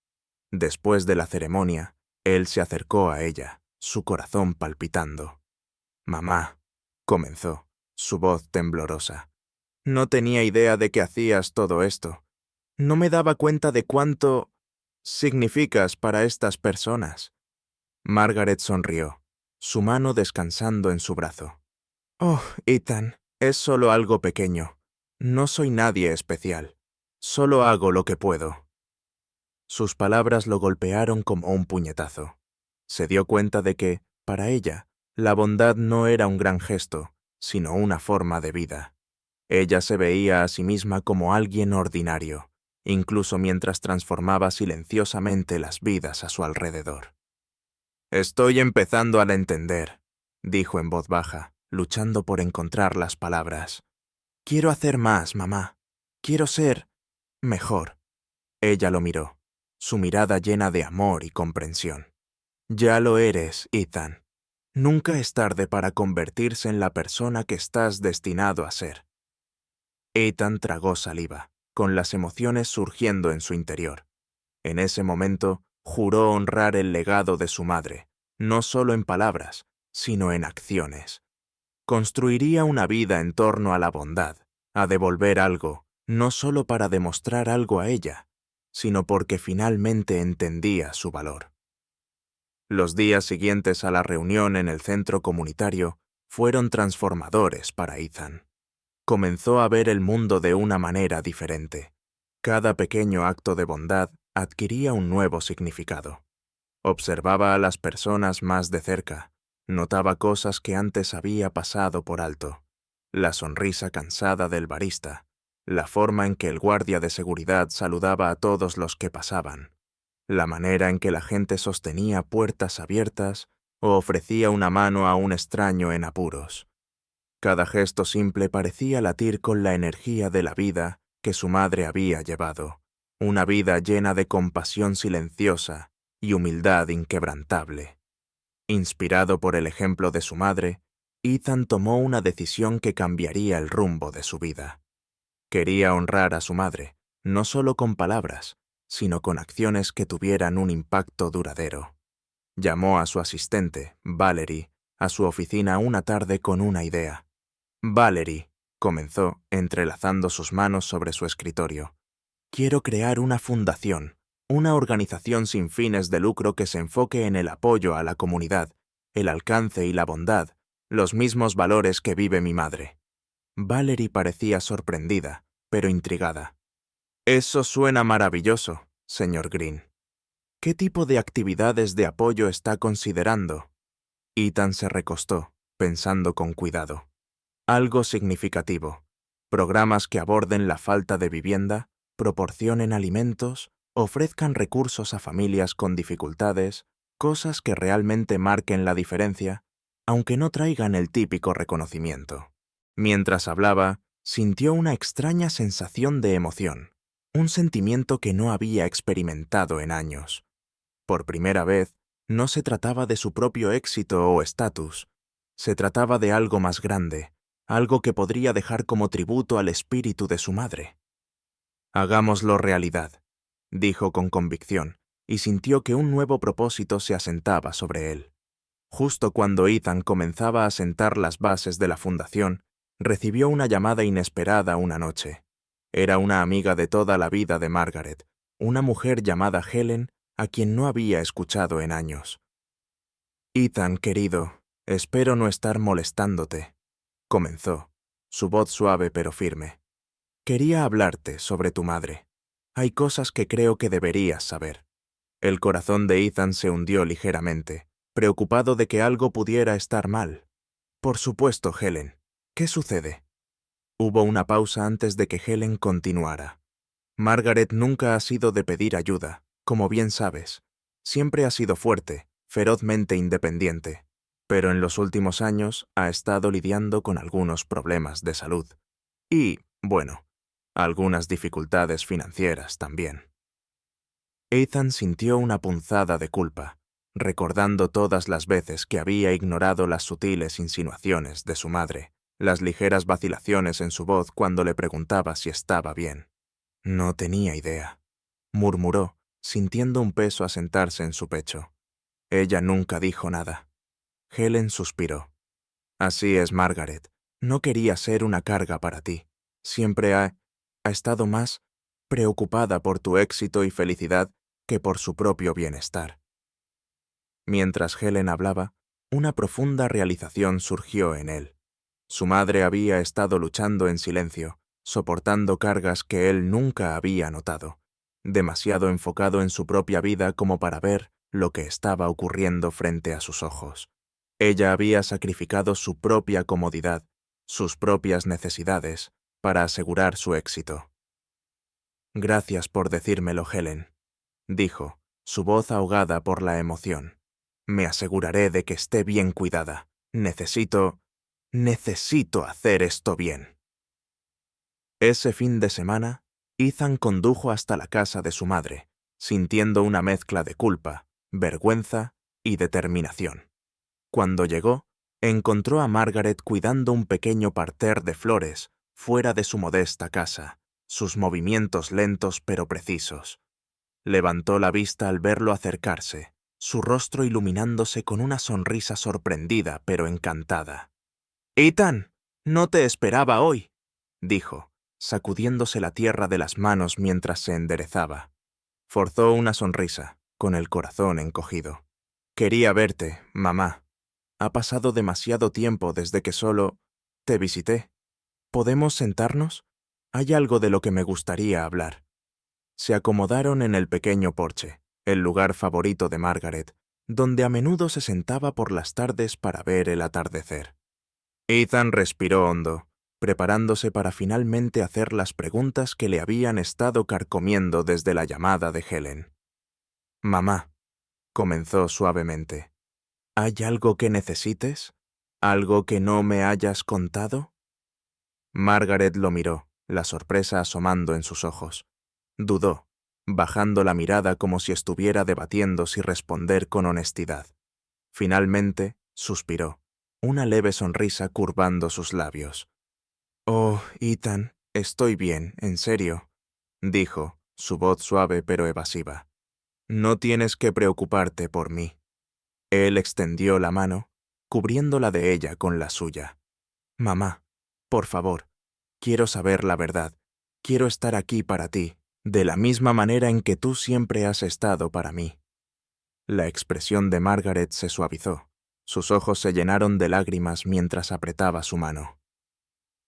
Después de la ceremonia, él se acercó a ella, su corazón palpitando. «Mamá», comenzó, su voz temblorosa. «No tenía idea de que hacías todo esto. No me daba cuenta de cuánto significas para estas personas». Margaret sonrió, su mano descansando en su brazo. «Oh, Ethan, es solo algo pequeño. No soy nadie especial. Solo hago lo que puedo». Sus palabras lo golpearon como un puñetazo. Se dio cuenta de que, para ella, la bondad no era un gran gesto, sino una forma de vida. Ella se veía a sí misma como alguien ordinario, incluso mientras transformaba silenciosamente las vidas a su alrededor. «Estoy empezando a entender», dijo en voz baja, luchando por encontrar las palabras. «Quiero hacer más, mamá. Quiero ser mejor». Ella lo miró, su mirada llena de amor y comprensión. «Ya lo eres, Ethan. Nunca es tarde para convertirse en la persona que estás destinado a ser». Ethan tragó saliva, con las emociones surgiendo en su interior. En ese momento, juró honrar el legado de su madre, no solo en palabras, sino en acciones. Construiría una vida en torno a la bondad, a devolver algo, no solo para demostrar algo a ella, sino porque finalmente entendía su valor. Los días siguientes a la reunión en el centro comunitario fueron transformadores para Ethan. Comenzó a ver el mundo de una manera diferente. Cada pequeño acto de bondad adquiría un nuevo significado. Observaba a las personas más de cerca, notaba cosas que antes había pasado por alto. La sonrisa cansada del barista, la forma en que el guardia de seguridad saludaba a todos los que pasaban, la manera en que la gente sostenía puertas abiertas o ofrecía una mano a un extraño en apuros. Cada gesto simple parecía latir con la energía de la vida que su madre había llevado, una vida llena de compasión silenciosa y humildad inquebrantable. Inspirado por el ejemplo de su madre, Ethan tomó una decisión que cambiaría el rumbo de su vida. Quería honrar a su madre, no solo con palabras, sino con acciones que tuvieran un impacto duradero. Llamó a su asistente, Valerie, a su oficina una tarde con una idea. Valerie, comenzó, entrelazando sus manos sobre su escritorio. Quiero crear una fundación, una organización sin fines de lucro que se enfoque en el apoyo a la comunidad, el alcance y la bondad, los mismos valores que vive mi madre. Valerie parecía sorprendida, pero intrigada. Eso suena maravilloso, señor Green. ¿Qué tipo de actividades de apoyo está considerando? Ethan se recostó, pensando con cuidado. Algo significativo. Programas que aborden la falta de vivienda, proporcionen alimentos, ofrezcan recursos a familias con dificultades, cosas que realmente marquen la diferencia, aunque no traigan el típico reconocimiento. Mientras hablaba, sintió una extraña sensación de emoción, un sentimiento que no había experimentado en años. Por primera vez, no se trataba de su propio éxito o estatus, se trataba de algo más grande, algo que podría dejar como tributo al espíritu de su madre. Hagámoslo realidad, dijo con convicción, y sintió que un nuevo propósito se asentaba sobre él. Justo cuando Ethan comenzaba a sentar las bases de la fundación, recibió una llamada inesperada una noche. Era una amiga de toda la vida de Margaret, una mujer llamada Helen, a quien no había escuchado en años. Ethan, querido, espero no estar molestándote, comenzó, su voz suave pero firme. Quería hablarte sobre tu madre. Hay cosas que creo que deberías saber. El corazón de Ethan se hundió ligeramente, preocupado de que algo pudiera estar mal. Por supuesto, Helen. ¿Qué sucede? Hubo una pausa antes de que Helen continuara. Margaret nunca ha sido de pedir ayuda, como bien sabes. Siempre ha sido fuerte, ferozmente independiente, pero en los últimos años ha estado lidiando con algunos problemas de salud. Y, bueno, algunas dificultades financieras también. Ethan sintió una punzada de culpa, recordando todas las veces que había ignorado las sutiles insinuaciones de su madre, las ligeras vacilaciones en su voz cuando le preguntaba si estaba bien. No tenía idea, murmuró, sintiendo un peso asentarse en su pecho. Ella nunca dijo nada. Helen suspiró. Así es, Margaret. No quería ser una carga para ti. Siempre ha estado más preocupada por tu éxito y felicidad que por su propio bienestar. Mientras Helen hablaba, una profunda realización surgió en él. Su madre había estado luchando en silencio, soportando cargas que él nunca había notado, demasiado enfocado en su propia vida como para ver lo que estaba ocurriendo frente a sus ojos. Ella había sacrificado su propia comodidad, sus propias necesidades, para asegurar su éxito. Gracias por decírmelo, Helen, dijo, su voz ahogada por la emoción. Me aseguraré de que esté bien cuidada. Necesito hacer esto bien. Ese fin de semana, Ethan condujo hasta la casa de su madre, sintiendo una mezcla de culpa, vergüenza y determinación. Cuando llegó, encontró a Margaret cuidando un pequeño parterre de flores fuera de su modesta casa, sus movimientos lentos pero precisos. Levantó la vista al verlo acercarse, su rostro iluminándose con una sonrisa sorprendida pero encantada. «Ethan, no te esperaba hoy», dijo, sacudiéndose la tierra de las manos mientras se enderezaba. Forzó una sonrisa, con el corazón encogido. «Quería verte, mamá. Ha pasado demasiado tiempo desde que solo te visité. ¿Podemos sentarnos? Hay algo de lo que me gustaría hablar». Se acomodaron en el pequeño porche, el lugar favorito de Margaret, donde a menudo se sentaba por las tardes para ver el atardecer. Ethan respiró hondo, preparándose para finalmente hacer las preguntas que le habían estado carcomiendo desde la llamada de Helen. «Mamá», comenzó suavemente, «¿hay algo que necesites? ¿Algo que no me hayas contado? Margaret lo miró, la sorpresa asomando en sus ojos. Dudó, bajando la mirada como si estuviera debatiendo si responder con honestidad. Finalmente, suspiró, una leve sonrisa curvando sus labios. «Oh, Ethan, estoy bien, en serio», dijo, su voz suave pero evasiva. «No tienes que preocuparte por mí». Él extendió la mano, cubriéndola de ella con la suya. «Mamá, por favor, quiero saber la verdad. Quiero estar aquí para ti, de la misma manera en que tú siempre has estado para mí». La expresión de Margaret se suavizó. Sus ojos se llenaron de lágrimas mientras apretaba su mano.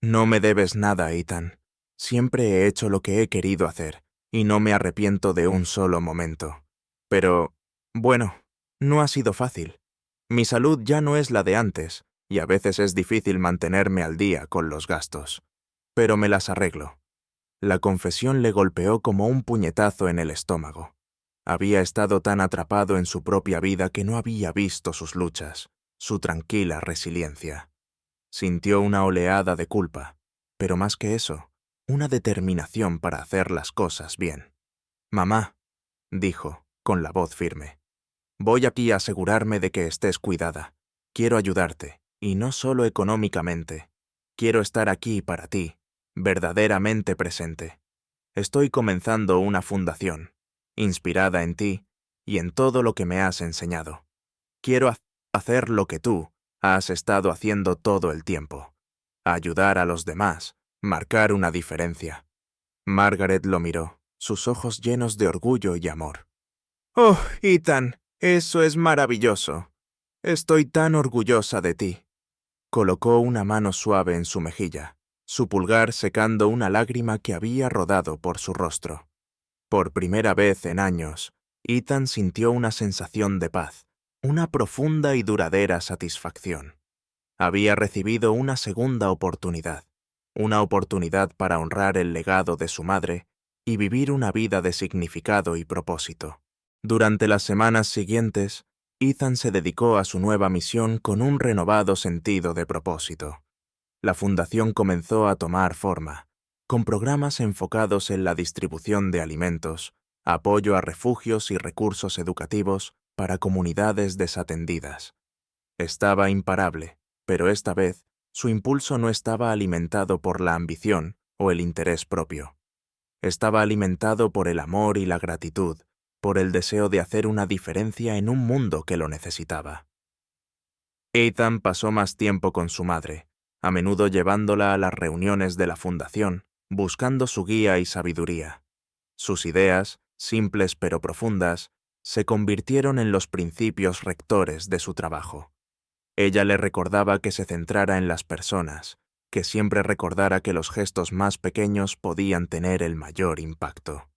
«No me debes nada, Ethan. Siempre he hecho lo que he querido hacer, y no me arrepiento de un solo momento. Pero, bueno, no ha sido fácil. Mi salud ya no es la de antes, y a veces es difícil mantenerme al día con los gastos. Pero me las arreglo». La confesión le golpeó como un puñetazo en el estómago. Había estado tan atrapado en su propia vida que no había visto sus luchas, su tranquila resiliencia. Sintió una oleada de culpa, pero más que eso, una determinación para hacer las cosas bien. «Mamá», dijo, con la voz firme, «voy aquí a asegurarme de que estés cuidada. Quiero ayudarte, y no solo económicamente. Quiero estar aquí para ti, verdaderamente presente. Estoy comenzando una fundación, inspirada en ti y en todo lo que me has enseñado. Quiero hacer lo que tú has estado haciendo todo el tiempo. Ayudar a los demás, marcar una diferencia». Margaret lo miró, sus ojos llenos de orgullo y amor. «Oh, Ethan, eso es maravilloso. Estoy tan orgullosa de ti». Colocó una mano suave en su mejilla, su pulgar secando una lágrima que había rodado por su rostro. Por primera vez en años, Ethan sintió una sensación de paz, una profunda y duradera satisfacción. Había recibido una segunda oportunidad, una oportunidad para honrar el legado de su madre y vivir una vida de significado y propósito. Durante las semanas siguientes, Ethan se dedicó a su nueva misión con un renovado sentido de propósito. La fundación comenzó a tomar forma, con programas enfocados en la distribución de alimentos, apoyo a refugios y recursos educativos para comunidades desatendidas. Estaba imparable, pero esta vez su impulso no estaba alimentado por la ambición o el interés propio. Estaba alimentado por el amor y la gratitud, por el deseo de hacer una diferencia en un mundo que lo necesitaba. Ethan pasó más tiempo con su madre, a menudo llevándola a las reuniones de la fundación, buscando su guía y sabiduría. Sus ideas, simples pero profundas, se convirtieron en los principios rectores de su trabajo. Ella le recordaba que se centrara en las personas, que siempre recordara que los gestos más pequeños podían tener el mayor impacto.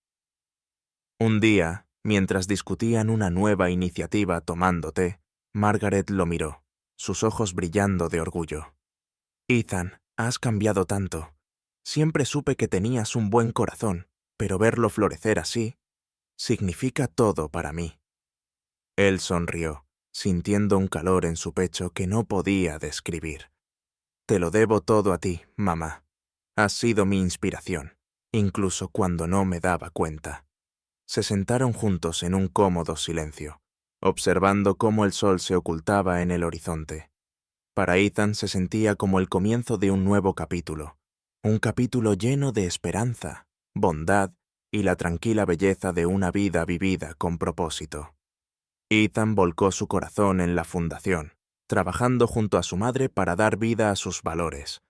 Un día, mientras discutían una nueva iniciativa tomando té, Margaret lo miró, sus ojos brillando de orgullo. «Ethan, has cambiado tanto. Siempre supe que tenías un buen corazón, pero verlo florecer así significa todo para mí». Él sonrió, sintiendo un calor en su pecho que no podía describir. «Te lo debo todo a ti, mamá. Has sido mi inspiración, incluso cuando no me daba cuenta». Se sentaron juntos en un cómodo silencio, observando cómo el sol se ocultaba en el horizonte. Para Ethan se sentía como el comienzo de un nuevo capítulo, un capítulo lleno de esperanza, bondad y la tranquila belleza de una vida vivida con propósito. Ethan volcó su corazón en la fundación, trabajando junto a su madre para dar vida a sus valores.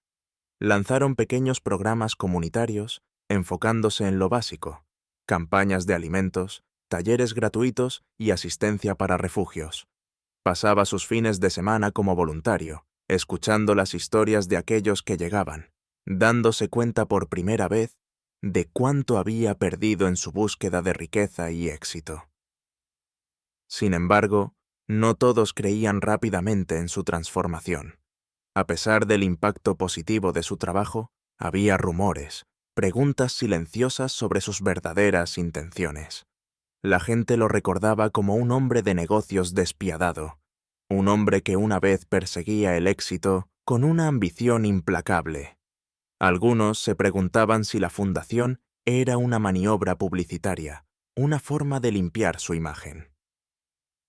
Lanzaron pequeños programas comunitarios, enfocándose en lo básico: campañas de alimentos, talleres gratuitos y asistencia para refugios. Pasaba sus fines de semana como voluntario, escuchando las historias de aquellos que llegaban, dándose cuenta por primera vez de cuánto había perdido en su búsqueda de riqueza y éxito. Sin embargo, no todos creían rápidamente en su transformación. A pesar del impacto positivo de su trabajo, había rumores, preguntas silenciosas sobre sus verdaderas intenciones. La gente lo recordaba como un hombre de negocios despiadado, un hombre que una vez perseguía el éxito con una ambición implacable. Algunos se preguntaban si la fundación era una maniobra publicitaria, una forma de limpiar su imagen.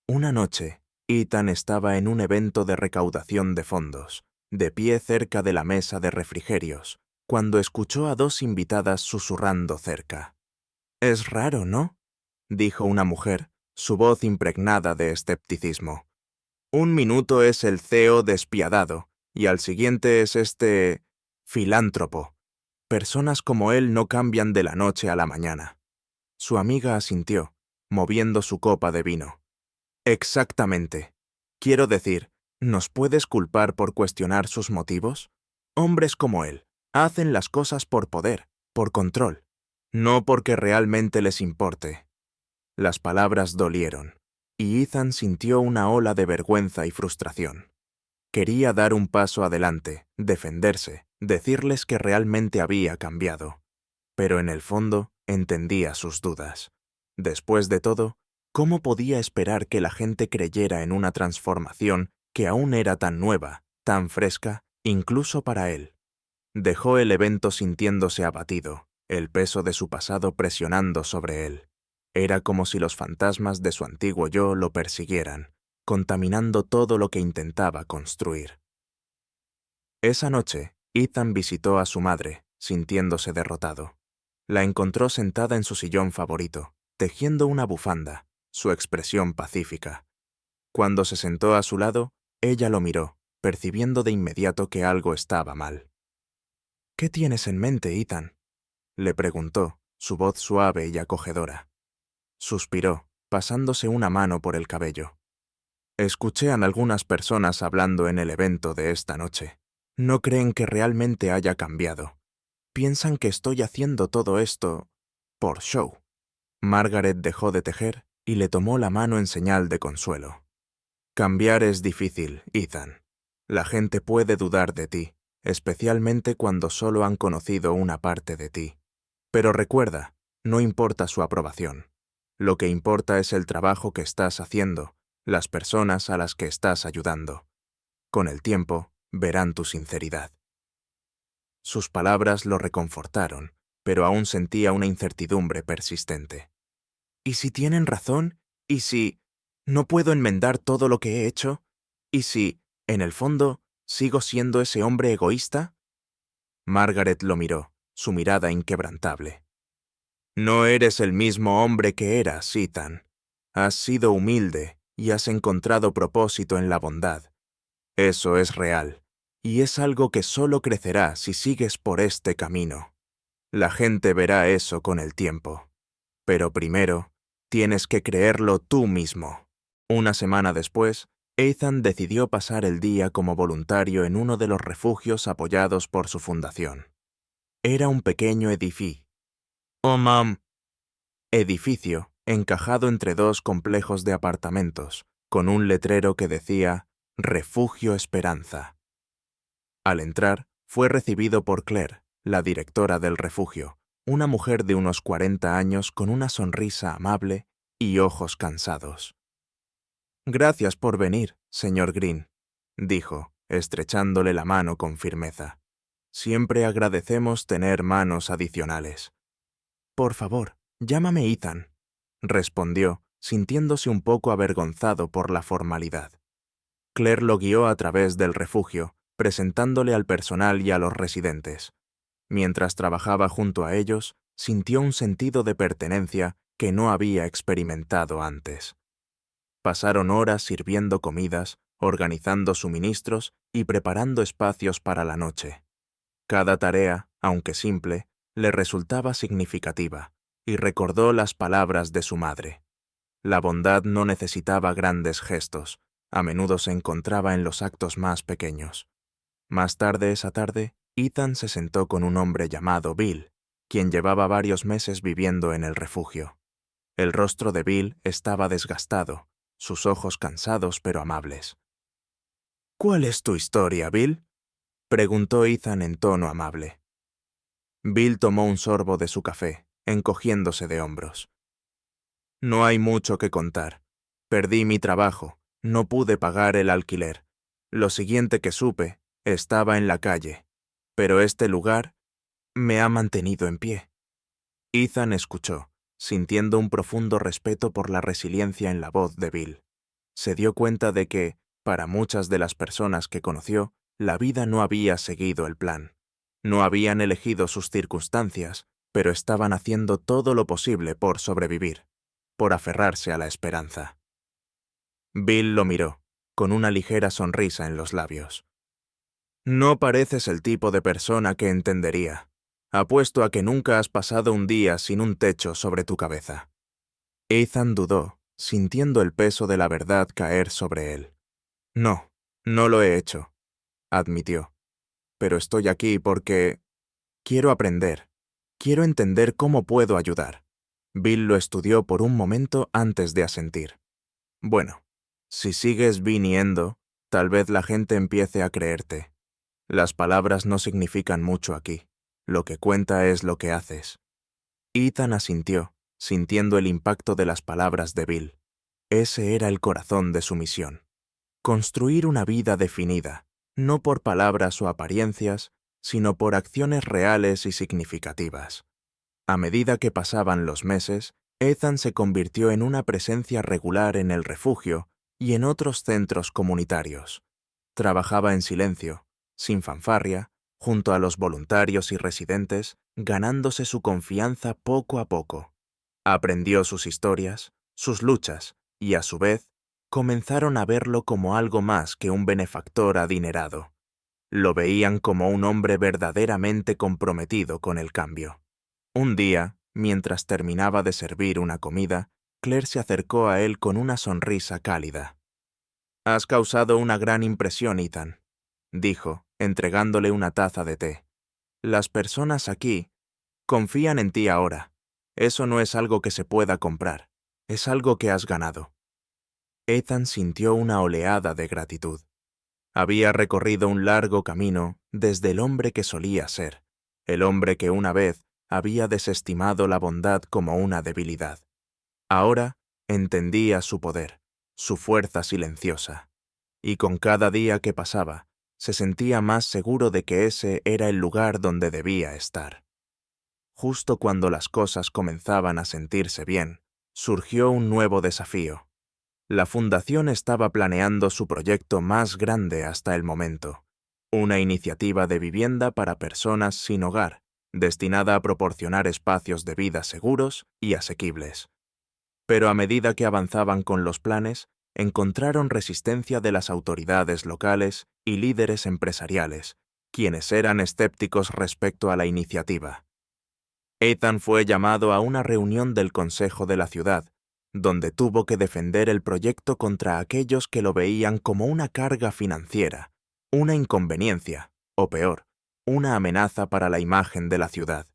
Una noche, Ethan estaba en un evento de recaudación de fondos, de pie cerca de la mesa de refrigerios, cuando escuchó a dos invitadas susurrando cerca. «Es raro, ¿no?», dijo una mujer, su voz impregnada de escepticismo. «Un minuto es el CEO despiadado, y al siguiente es este filántropo. Personas como él no cambian de la noche a la mañana». Su amiga asintió, moviendo su copa de vino. «Exactamente. Quiero decir, ¿nos puedes culpar por cuestionar sus motivos? Hombres como él hacen las cosas por poder, por control, no porque realmente les importe». Las palabras dolieron, y Ethan sintió una ola de vergüenza y frustración. Quería dar un paso adelante, defenderse, decirles que realmente había cambiado. Pero en el fondo entendía sus dudas. Después de todo, ¿cómo podía esperar que la gente creyera en una transformación que aún era tan nueva, tan fresca, incluso para él? Dejó el evento sintiéndose abatido, el peso de su pasado presionando sobre él. Era como si los fantasmas de su antiguo yo lo persiguieran, contaminando todo lo que intentaba construir. Esa noche, Ethan visitó a su madre, sintiéndose derrotado. La encontró sentada en su sillón favorito, tejiendo una bufanda, su expresión pacífica. Cuando se sentó a su lado, ella lo miró, percibiendo de inmediato que algo estaba mal. «¿Qué tienes en mente, Ethan?», le preguntó, su voz suave y acogedora. Suspiró, pasándose una mano por el cabello. «Escuché a algunas personas hablando en el evento de esta noche. No creen que realmente haya cambiado. Piensan que estoy haciendo todo esto por show». Margaret dejó de tejer y le tomó la mano en señal de consuelo. «Cambiar es difícil, Ethan. La gente puede dudar de ti, especialmente cuando solo han conocido una parte de ti. Pero recuerda, no importa su aprobación. Lo que importa es el trabajo que estás haciendo, las personas a las que estás ayudando. Con el tiempo, verán tu sinceridad». Sus palabras lo reconfortaron, pero aún sentía una incertidumbre persistente. ¿Y si tienen razón? ¿Y si no puedo enmendar todo lo que he hecho? ¿Y si, en el fondo, sigo siendo ese hombre egoísta? Margaret lo miró, su mirada inquebrantable. «No eres el mismo hombre que eras, Ethan. Has sido humilde y has encontrado propósito en la bondad. Eso es real, y es algo que solo crecerá si sigues por este camino. La gente verá eso con el tiempo. Pero primero, tienes que creerlo tú mismo». Una semana después, Ethan decidió pasar el día como voluntario en uno de los refugios apoyados por su fundación. Era un pequeño edificio encajado entre dos complejos de apartamentos, con un letrero que decía «Refugio Esperanza». Al entrar, fue recibido por Claire, la directora del refugio, una mujer de unos 40 años con una sonrisa amable y ojos cansados. «Gracias por venir, señor Green», dijo, estrechándole la mano con firmeza. «Siempre agradecemos tener manos adicionales». «Por favor, llámame Ethan», respondió, sintiéndose un poco avergonzado por la formalidad. Claire lo guió a través del refugio, presentándole al personal y a los residentes. Mientras trabajaba junto a ellos, sintió un sentido de pertenencia que no había experimentado antes. Pasaron horas sirviendo comidas, organizando suministros y preparando espacios para la noche. Cada tarea, aunque simple, le resultaba significativa, y recordó las palabras de su madre. La bondad no necesitaba grandes gestos, a menudo se encontraba en los actos más pequeños. Más tarde esa tarde, Ethan se sentó con un hombre llamado Bill, quien llevaba varios meses viviendo en el refugio. El rostro de Bill estaba desgastado, sus ojos cansados pero amables. «¿Cuál es tu historia, Bill?», preguntó Ethan en tono amable. Bill tomó un sorbo de su café, encogiéndose de hombros. «No hay mucho que contar. Perdí mi trabajo, No pude pagar el alquiler. Lo siguiente que supe, estaba en la calle. Pero este lugar me ha mantenido en pie. Ethan escuchó, sintiendo un profundo respeto por la resiliencia en la voz de Bill. Se dio cuenta de que, para muchas de las personas que conoció, la vida no había seguido el plan. No habían elegido sus circunstancias, pero estaban haciendo todo lo posible por sobrevivir, por aferrarse a la esperanza. Bill lo miró, con una ligera sonrisa en los labios. No pareces el tipo de persona que entendería. Apuesto a que nunca has pasado un día sin un techo sobre tu cabeza. Ethan dudó, sintiendo el peso de la verdad caer sobre él. No, no lo he hecho, admitió. Pero estoy aquí porque quiero aprender. Quiero entender cómo puedo ayudar. Bill lo estudió por un momento antes de asentir. Bueno, si sigues viniendo, tal vez la gente empiece a creerte. Las palabras no significan mucho aquí. Lo que cuenta es lo que haces. Ethan asintió, sintiendo el impacto de las palabras de Bill. Ese era el corazón de su misión. Construir una vida definida, no por palabras o apariencias, sino por acciones reales y significativas. A medida que pasaban los meses, Ethan se convirtió en una presencia regular en el refugio y en otros centros comunitarios. Trabajaba en silencio, sin fanfarria, junto a los voluntarios y residentes, ganándose su confianza poco a poco. Aprendió sus historias, sus luchas, y a su vez, comenzaron a verlo como algo más que un benefactor adinerado. Lo veían como un hombre verdaderamente comprometido con el cambio. Un día, mientras terminaba de servir una comida, Claire se acercó a él con una sonrisa cálida. «Has causado una gran impresión, Ethan», dijo, entregándole una taza de té. «Las personas aquí confían en ti ahora. Eso no es algo que se pueda comprar, es algo que has ganado». Ethan sintió una oleada de gratitud. Había recorrido un largo camino desde el hombre que solía ser, el hombre que una vez había desestimado la bondad como una debilidad. Ahora entendía su poder, su fuerza silenciosa, y con cada día que pasaba, se sentía más seguro de que ese era el lugar donde debía estar. Justo cuando las cosas comenzaban a sentirse bien, surgió un nuevo desafío. La fundación estaba planeando su proyecto más grande hasta el momento, una iniciativa de vivienda para personas sin hogar, destinada a proporcionar espacios de vida seguros y asequibles. Pero a medida que avanzaban con los planes, encontraron resistencia de las autoridades locales y líderes empresariales, quienes eran escépticos respecto a la iniciativa. Ethan fue llamado a una reunión del Consejo de la ciudad, donde tuvo que defender el proyecto contra aquellos que lo veían como una carga financiera, una inconveniencia, o peor, una amenaza para la imagen de la ciudad.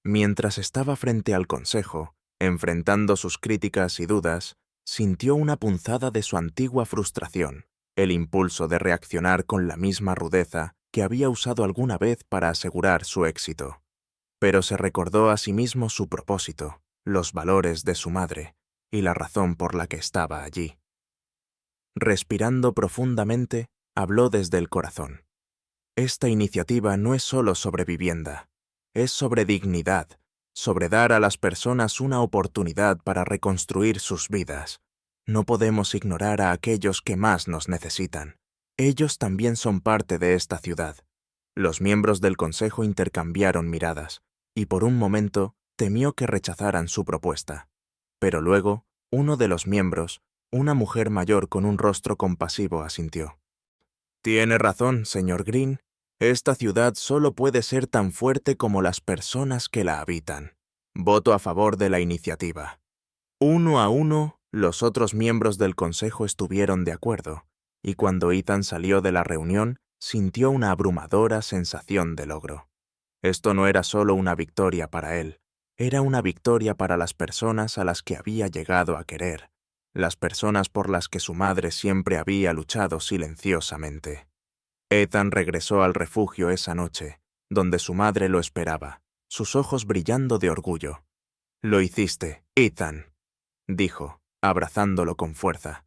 Mientras estaba frente al consejo, enfrentando sus críticas y dudas, sintió una punzada de su antigua frustración, el impulso de reaccionar con la misma rudeza que había usado alguna vez para asegurar su éxito. Pero se recordó a sí mismo su propósito, los valores de su madre y la razón por la que estaba allí. Respirando profundamente, habló desde el corazón. Esta iniciativa no es solo sobre vivienda, es sobre dignidad, sobre dar a las personas una oportunidad para reconstruir sus vidas. No podemos ignorar a aquellos que más nos necesitan. Ellos también son parte de esta ciudad. Los miembros del consejo intercambiaron miradas, y por un momento temió que rechazaran su propuesta. Pero luego, uno de los miembros, una mujer mayor con un rostro compasivo, asintió. «Tiene razón, señor Green. Esta ciudad solo puede ser tan fuerte como las personas que la habitan. Voto a favor de la iniciativa». Uno a uno, los otros miembros del consejo estuvieron de acuerdo, y cuando Ethan salió de la reunión, sintió una abrumadora sensación de logro. Esto no era solo una victoria para él, era una victoria para las personas a las que había llegado a querer, las personas por las que su madre siempre había luchado silenciosamente. Ethan regresó al refugio esa noche, donde su madre lo esperaba, sus ojos brillando de orgullo. «Lo hiciste, Ethan», dijo, abrazándolo con fuerza.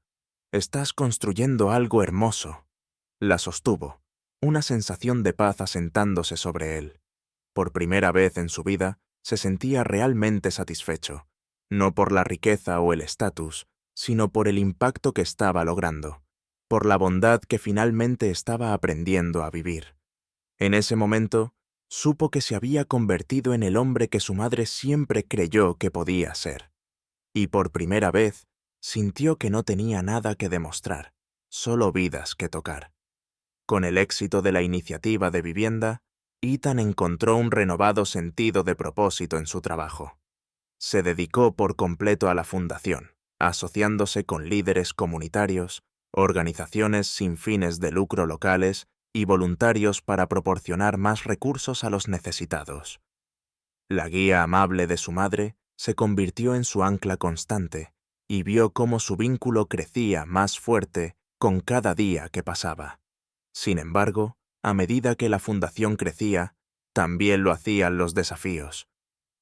Estás construyendo algo hermoso. La sostuvo, una sensación de paz asentándose sobre él. Por primera vez en su vida, se sentía realmente satisfecho, no por la riqueza o el estatus, sino por el impacto que estaba logrando, por la bondad que finalmente estaba aprendiendo a vivir. En ese momento, supo que se había convertido en el hombre que su madre siempre creyó que podía ser. Y por primera vez, sintió que no tenía nada que demostrar, solo vidas que tocar. Con el éxito de la iniciativa de vivienda, Ethan encontró un renovado sentido de propósito en su trabajo. Se dedicó por completo a la fundación, asociándose con líderes comunitarios, organizaciones sin fines de lucro locales y voluntarios para proporcionar más recursos a los necesitados. La guía amable de su madre se convirtió en su ancla constante y vio cómo su vínculo crecía más fuerte con cada día que pasaba. Sin embargo, a medida que la fundación crecía, también lo hacían los desafíos.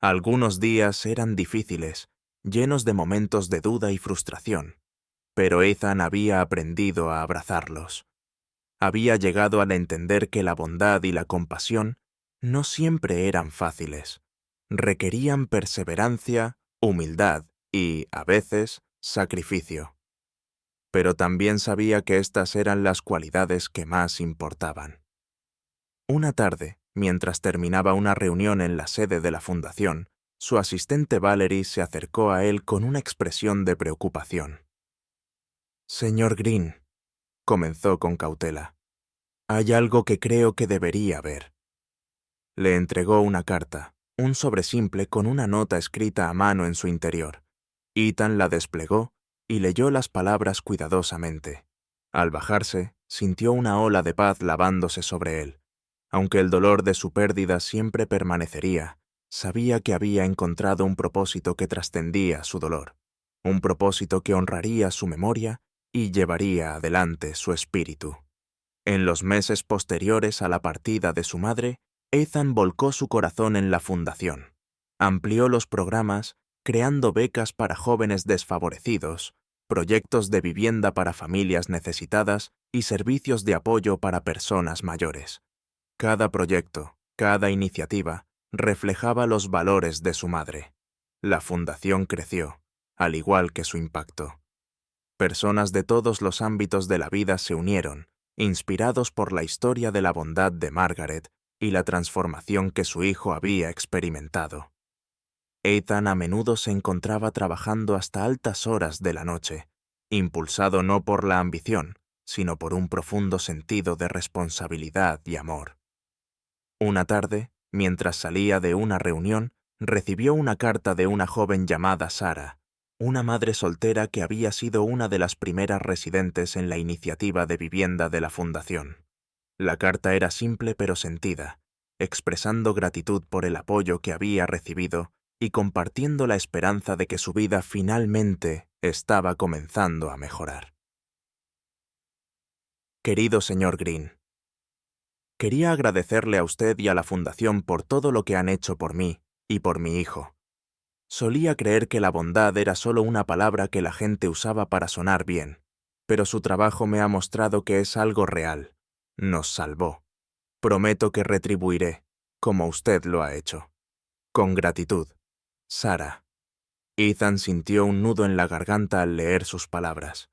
Algunos días eran difíciles, llenos de momentos de duda y frustración, pero Ethan había aprendido a abrazarlos. Había llegado al entender que la bondad y la compasión no siempre eran fáciles. Requerían perseverancia, humildad y, a veces, sacrificio. Pero también sabía que estas eran las cualidades que más importaban. Una tarde, mientras terminaba una reunión en la sede de la fundación, su asistente Valerie se acercó a él con una expresión de preocupación. «Señor Green», comenzó con cautela, «hay algo que creo que debería ver». Le entregó una carta, un sobre simple con una nota escrita a mano en su interior. Ethan la desplegó y leyó las palabras cuidadosamente. Al bajarse, sintió una ola de paz lavándose sobre él. Aunque el dolor de su pérdida siempre permanecería, sabía que había encontrado un propósito que trascendía su dolor, un propósito que honraría su memoria y llevaría adelante su espíritu. En los meses posteriores a la partida de su madre, Ethan volcó su corazón en la fundación. Amplió los programas, creando becas para jóvenes desfavorecidos, proyectos de vivienda para familias necesitadas y servicios de apoyo para personas mayores. Cada proyecto, cada iniciativa, reflejaba los valores de su madre. La fundación creció, al igual que su impacto. Personas de todos los ámbitos de la vida se unieron, inspirados por la historia de la bondad de Margaret y la transformación que su hijo había experimentado. Ethan a menudo se encontraba trabajando hasta altas horas de la noche, impulsado no por la ambición, sino por un profundo sentido de responsabilidad y amor. Una tarde, mientras salía de una reunión, recibió una carta de una joven llamada Sara, una madre soltera que había sido una de las primeras residentes en la iniciativa de vivienda de la fundación. La carta era simple pero sentida, expresando gratitud por el apoyo que había recibido y compartiendo la esperanza de que su vida finalmente estaba comenzando a mejorar. Querido señor Green, quería agradecerle a usted y a la Fundación por todo lo que han hecho por mí y por mi hijo. Solía creer que la bondad era solo una palabra que la gente usaba para sonar bien, pero su trabajo me ha mostrado que es algo real. Nos salvó. Prometo que retribuiré, como usted lo ha hecho. Con gratitud. Sara. Ethan sintió un nudo en la garganta al leer sus palabras.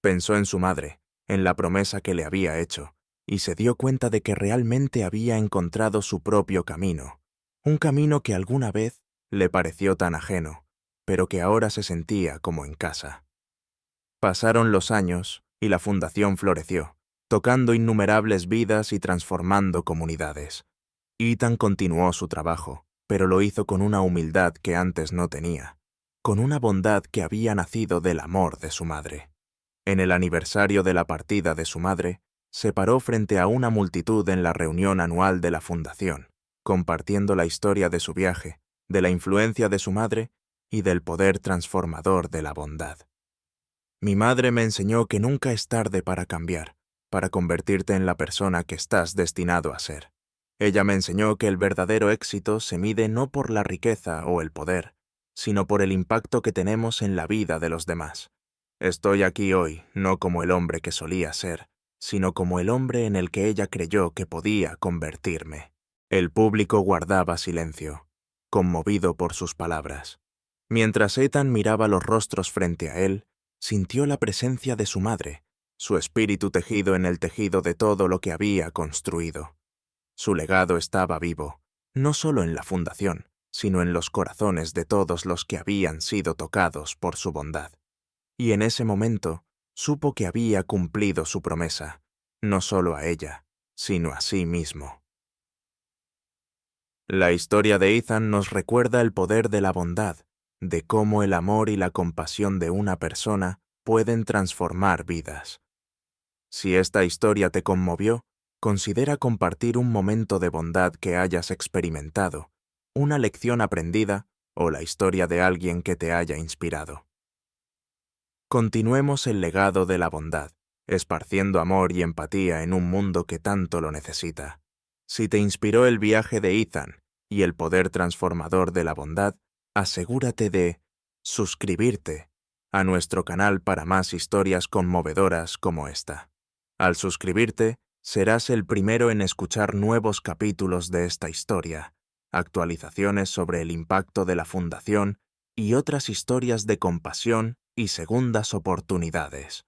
Pensó en su madre, en la promesa que le había hecho, y se dio cuenta de que realmente había encontrado su propio camino, un camino que alguna vez le pareció tan ajeno, pero que ahora se sentía como en casa. Pasaron los años y la fundación floreció, tocando innumerables vidas y transformando comunidades. Ethan continuó su trabajo, pero lo hizo con una humildad que antes no tenía, con una bondad que había nacido del amor de su madre. En el aniversario de la partida de su madre, se paró frente a una multitud en la reunión anual de la fundación, compartiendo la historia de su viaje, de la influencia de su madre y del poder transformador de la bondad. Mi madre me enseñó que nunca es tarde para cambiar, para convertirte en la persona que estás destinado a ser. Ella me enseñó que el verdadero éxito se mide no por la riqueza o el poder, sino por el impacto que tenemos en la vida de los demás. Estoy aquí hoy no como el hombre que solía ser, sino como el hombre en el que ella creyó que podía convertirme. El público guardaba silencio, conmovido por sus palabras. Mientras Ethan miraba los rostros frente a él, sintió la presencia de su madre, su espíritu tejido en el tejido de todo lo que había construido. Su legado estaba vivo, no solo en la fundación, sino en los corazones de todos los que habían sido tocados por su bondad. Y en ese momento supo que había cumplido su promesa, no solo a ella, sino a sí mismo. La historia de Ethan nos recuerda el poder de la bondad, de cómo el amor y la compasión de una persona pueden transformar vidas. Si esta historia te conmovió, considera compartir un momento de bondad que hayas experimentado, una lección aprendida o la historia de alguien que te haya inspirado. Continuemos el legado de la bondad, esparciendo amor y empatía en un mundo que tanto lo necesita. Si te inspiró el viaje de Ethan y el poder transformador de la bondad, asegúrate de suscribirte a nuestro canal para más historias conmovedoras como esta. Al suscribirte, serás el primero en escuchar nuevos capítulos de esta historia, actualizaciones sobre el impacto de la Fundación y otras historias de compasión y segundas oportunidades.